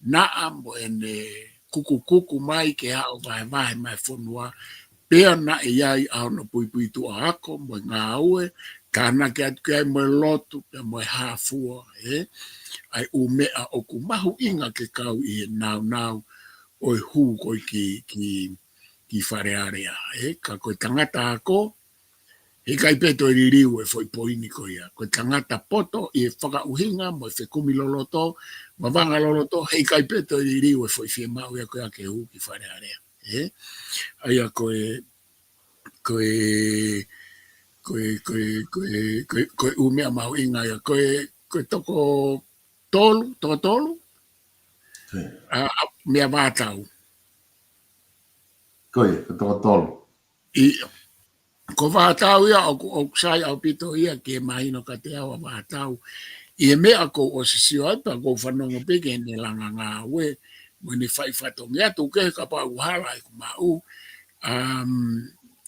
naa mo ene kuku mai ke hau vai mai whonua. Pea na e ai au no pui tu a ako mo ngā ue, kāna ke atu ke ai mo lotu, pe mo hāfua, ai u mea o ku mahu inga ke kau i e nau o e hū koi ki wharearea, ka koe tangata ako, he kai peto e ririu e foi poini ko ia, koe tangata poto i e whakauhinga mo e whekumi loloto, mawanga loloto, he kai peto e ririu e foi fie mau ia koe ake hū ki wharearea, aia koe umea mau inga ia koe toko tolu mea vātau koe toko tolu ko vātau ia o sai au pito ia ke mahino ka te awa vātau i e mea ko o sisio ai pa ko whanongo peke ne langa ngā ue mo ni whai whatongi atu ke ka pa uhala i ku mau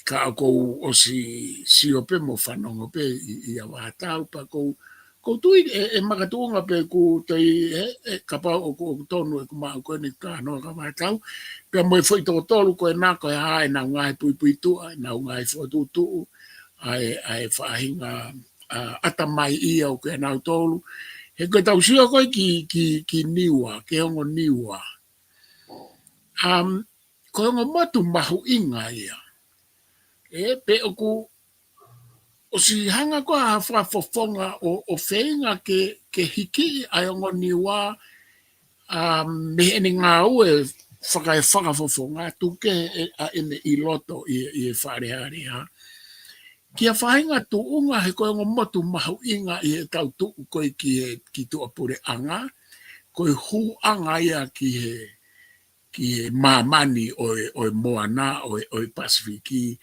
ka ko o si ope mo whanongo pe i a wātau pa ko tui e makatunga pe ku te ka pa o tonu e ku mau koe ni ka no ka wātau pe mo i whai toko tolu koe nā koe hae na ngai pui tua na ngai whotutu ai whahinga ata mai ia o koe nau tolu he koe tau sio koe ki niwa ke hongo niwa koe hongo matu mahu inga ia pe oku o si hanga ko a whafonga o whenga ke hiki ai ongo niwa me ene ngā ue whakafofonga tuke a ene i loto i e wharearea. Kia whahinga tu unga he koe ongo motu mahu inga i e tau tu koe ki tua pure anga, koe hu anga ia ki he mamani o e moana o e Pasifiki,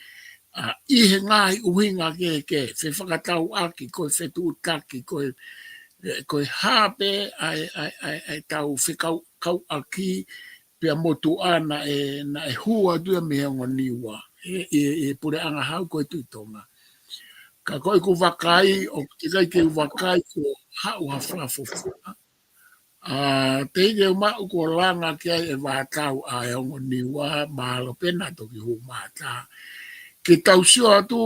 i he ngai uhinga ke whakatau aki koe whetu utaki koe hape ai tau whekau aki pia motu ana na e hua dua me hongo niwa e pure anga hau koe tuitonga ka koe ku wakai o te kai ke wakai ko hau hawhafofua te ike mau ko langa ki ai e wātau a e hongo niwa mahalo pena toki hu mātā ke tau sio atu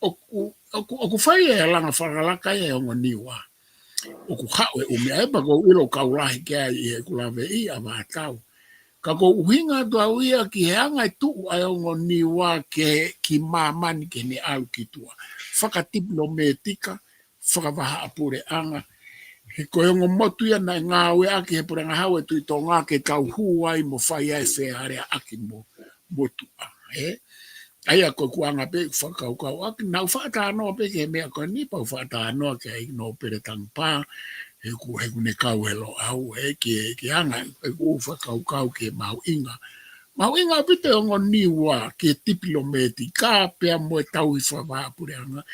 oku whai e langa whakalaka e hongo niwa. Oku hao e umea e pa ko ilo kaulahi ke ai e kulawe i a wātau. Ka ko uhinga tu au ia ki he angai tu ai hongo niwa ki mamani ke ne au ki tua. Whakatiplometika, whakawaha apure anga. He koe hongo motu ia na ngā ue aki he pura ngā hau e tui tō ngā ke tau huai mo whai ai wheharea aki mo motu anga. Aia ko kuanga pe whakaukau aki nau whaatanoa pe ke mea koe ni pau whaatanoa ke ai no pere tangpā he ku ne kau helo au ke anga e ku whakaukau ke mau inga. Mau inga pite ongo niwa ke tipilometi ka pea mo e tau i whawapure anga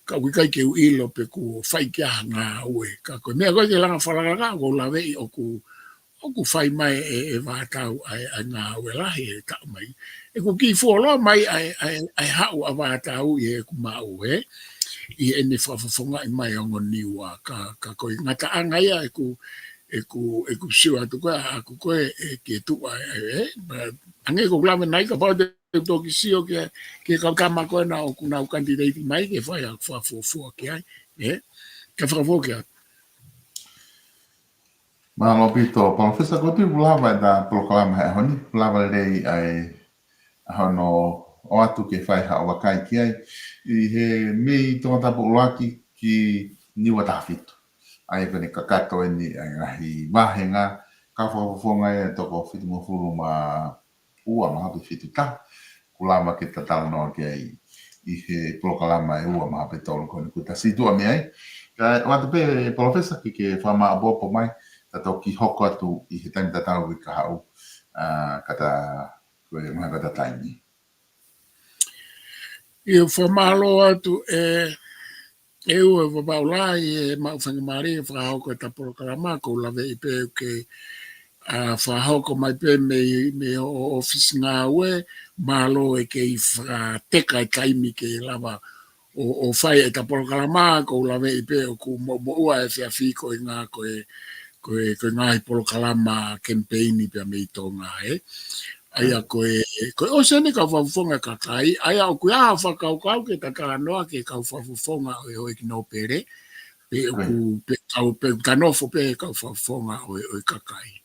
ka wikai ke uilo pe ku whai kia ngā ue. Ka koe mea koe ke langa whalanga ko lawe i oku whai mai e wātau ai ngā ue lahi e tau mai. E ku ki wholo mai ai hau a wātau i e ku mau i ene whafonga i mai ongo niwa ka koe ngata anga ia e ku siwa tu koe a ku koe ke tua ange ko klame nai ka pau te toki sio ke kautama koe na o ku nau kandidati mai ke whai a whafofua ke ai ka whafofua ke ai Malo pito, Professor ko tu lava da proklama he honi, lava lei ai hono o atu ke whai ha o wakai ki ai, i he mei tonga tapu uaki ki niwa tawhitu. Ai kone kakato e ni ai ngahi wahenga, ka whafonga e toko whitu mo furu ma ua maha pe whitu ta, kulama ke tatala noa ki ai i he proklama e ua maha pe tolu kone kuta situa me ai. O atu pe, Professor, ki ke whama abopo mai, tato ki hoko atu i he taimi tatau i ka hau kata koe mga kata taimi. I whamalo atu Eu e wabaulai e mauwhangamari e whahoko e taporo karama ko lawe i pe ke whahoko mai pe me o office ngā ue malo e ke i teka e taimi ke lava o whai e taporo karama ko lawe i pe o ku mo ua e whiawhi ko i ngā ko ngā i poro karama campaign pe me i tonga Aia koe o sene ka whawfonga ka kai, aia o kuia whakau ke ta noa ke ka whawfonga o ki no pere, pe ku pe tanofo pe ka whawfonga o ka kai.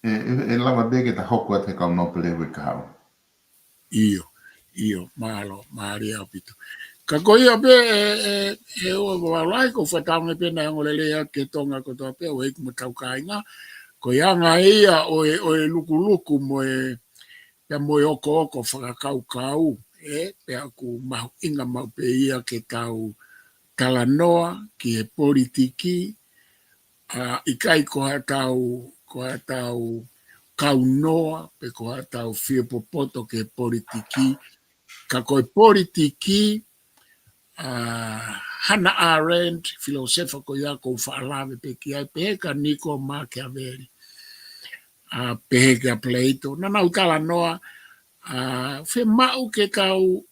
E lava bege ta hoko te ka no pere we ka hau. Io, malo, maria pito. Ka koe ia pe e o walai ko whataunga pe na ngolelea ke tonga ko toa pe o eku mo tau kainga, ko ianga ia o e luku mo pe mo oko whakakau pe aku mahu inga mau pe ia ke tau talanoa ki e politiki i kai ko ha tau kau noa pe ko ha tau fia popoto ke politiki ka koe politiki Hannah Arendt filosofa ko ia ko whaalawe pe ki ai pe ka Nico Machiavelli pehega Plato na nau kala noa fe mau ke tau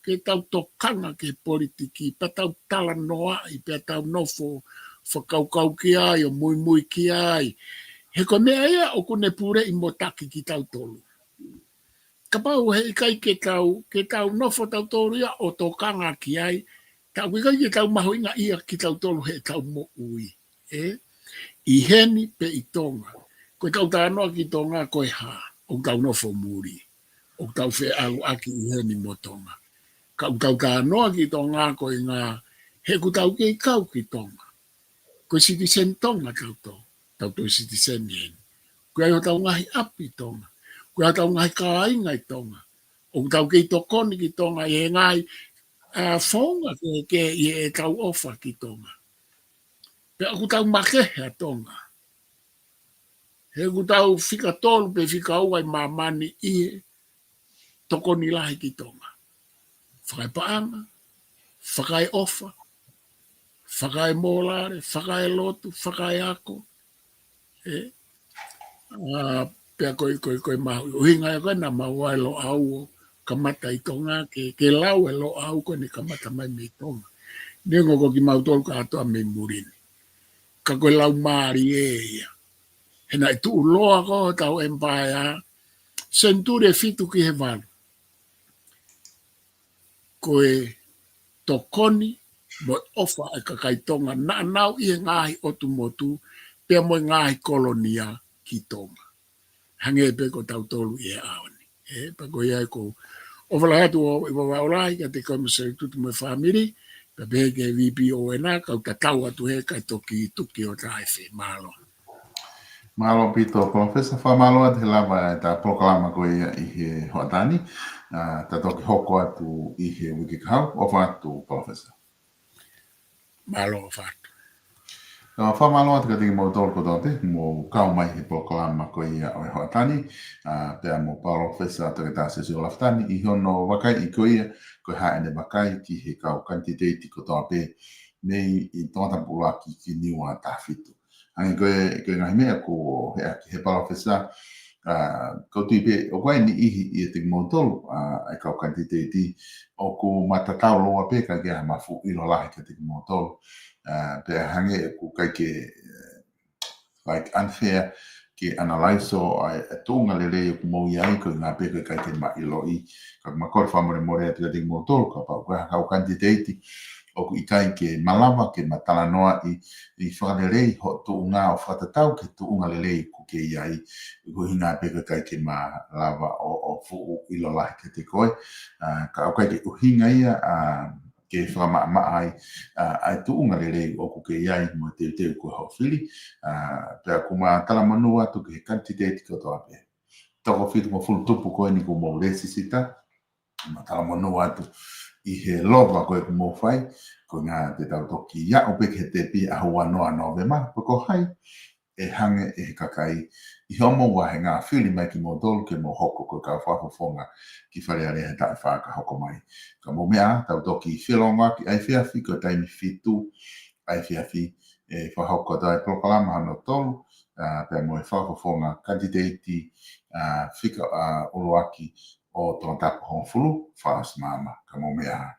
tokanga ke politiki pa tau tala noa i pe tau nofo whakaukau ki ai o mui ki ai he ko mea ia o kune pure i motaki ki tau tolu ka pau he kai ke tau nofo tau tolu ia o tokanga ki ai tau kai ke tau maho inga ia ki tau tolu he tau mo ui i heni pe i tonga ko tau tānoa ki tonga koe ha o tau nofo muri o tau whe au aki i heni mo tonga. Ka tau tānoa ki tonga koe ngā he ku tau kei kau ki tonga. Ko citizen tonga tau citizen heni. Ko ai o tau ngahi api tonga. Ko ai tau ngahi kāinga i tonga. O tau kei tokoni ki tonga i he ngai whaunga ke i e tau ofa ki tonga. Pe aku tau makehe a tonga. He ku tau whika tolu pe whika uai mamani i toko ni lahi ki tonga. Whakai paanga, whakai ofa, whakai molare, whakai lotu, whakai ako. Pea koe mahu. Uhinga e koe na mahu ai lo au kamata i tonga ke lau e lo au koe ni kamata mai me tonga. Nengo ko ki mau tolu ka atoa me murini. Ka koe lau maari e ia. Hena i tuu loa ko tau empire centuria fitu ki he walu. Koe tokoni mo ofa e kakaitonga na nau i ngahi otu motu pia mo ngahi kolonia ki tonga. Hange pe ko tau tolu i e aoni. Pa ko ia ko ovala hatu o waulai ka te komisari tutu mo family pa peke VP o ena ka tau atu he kai toki tuki o taife malo. Malo pito profesa fa malo at lava ta proklama ko i he hotani ta toki hoko atu i he wikikau o fatu profesa. Malo fatu. Fa malo at ka tingi mo tol ko tote mo kau mai he proklama ko i o hotani pe mo profesa to ta se o laftani i hono wakai i ko ia ko ha ene wakai ki he kau candidate ko tope nei i tota pulaki ki niwa ta fitu. Ai koe ngā mea ko he palawhesa ko tuipe o koe ni i te motolu ai kau kantiteti o ko matatau loa pe ka kia mafu ilo lahi ka te motolu pe hange ko kai ke like unfair ke analyso ai tunga lele ko mo ia ko ngā pe kai ke ma ilo i ka makor famore more te te motolu ka pa kau kantiteti o i kai ke malawa ke matala noa i whakarelei ho tu unga o whatatau ke tu unga lelei ku ke iai ko hina peka kai ke malawa o fu ilo lahi ke te koe ka au kai ke uhinga ia ke whakama ai tu unga lelei o ku ke iai mo te ko hau whili pea kuma tala manua tu ke candidate ko toa pe toko whitu mo fulu tupu koe ni ko mo resi sita matala manua tu i he lova koe mo whai, ko ngā te tau toki ia o peke te pi a hua noa no vema, ko hai, e hange e kakai I homo wa he ngā whiri mai ki mō tolu ke mō hoko ko ka whafofonga ki whare are he tae whaka hoko mai. Ka mō mea tau toki whironga ki ai whiawhi ko taimi whitu ai whiawhi e whahoko tae proklama hano tolu pia mo e whafofonga kandidati whika uluaki o tōna tapu hong fulu whaas mama ka mō mea.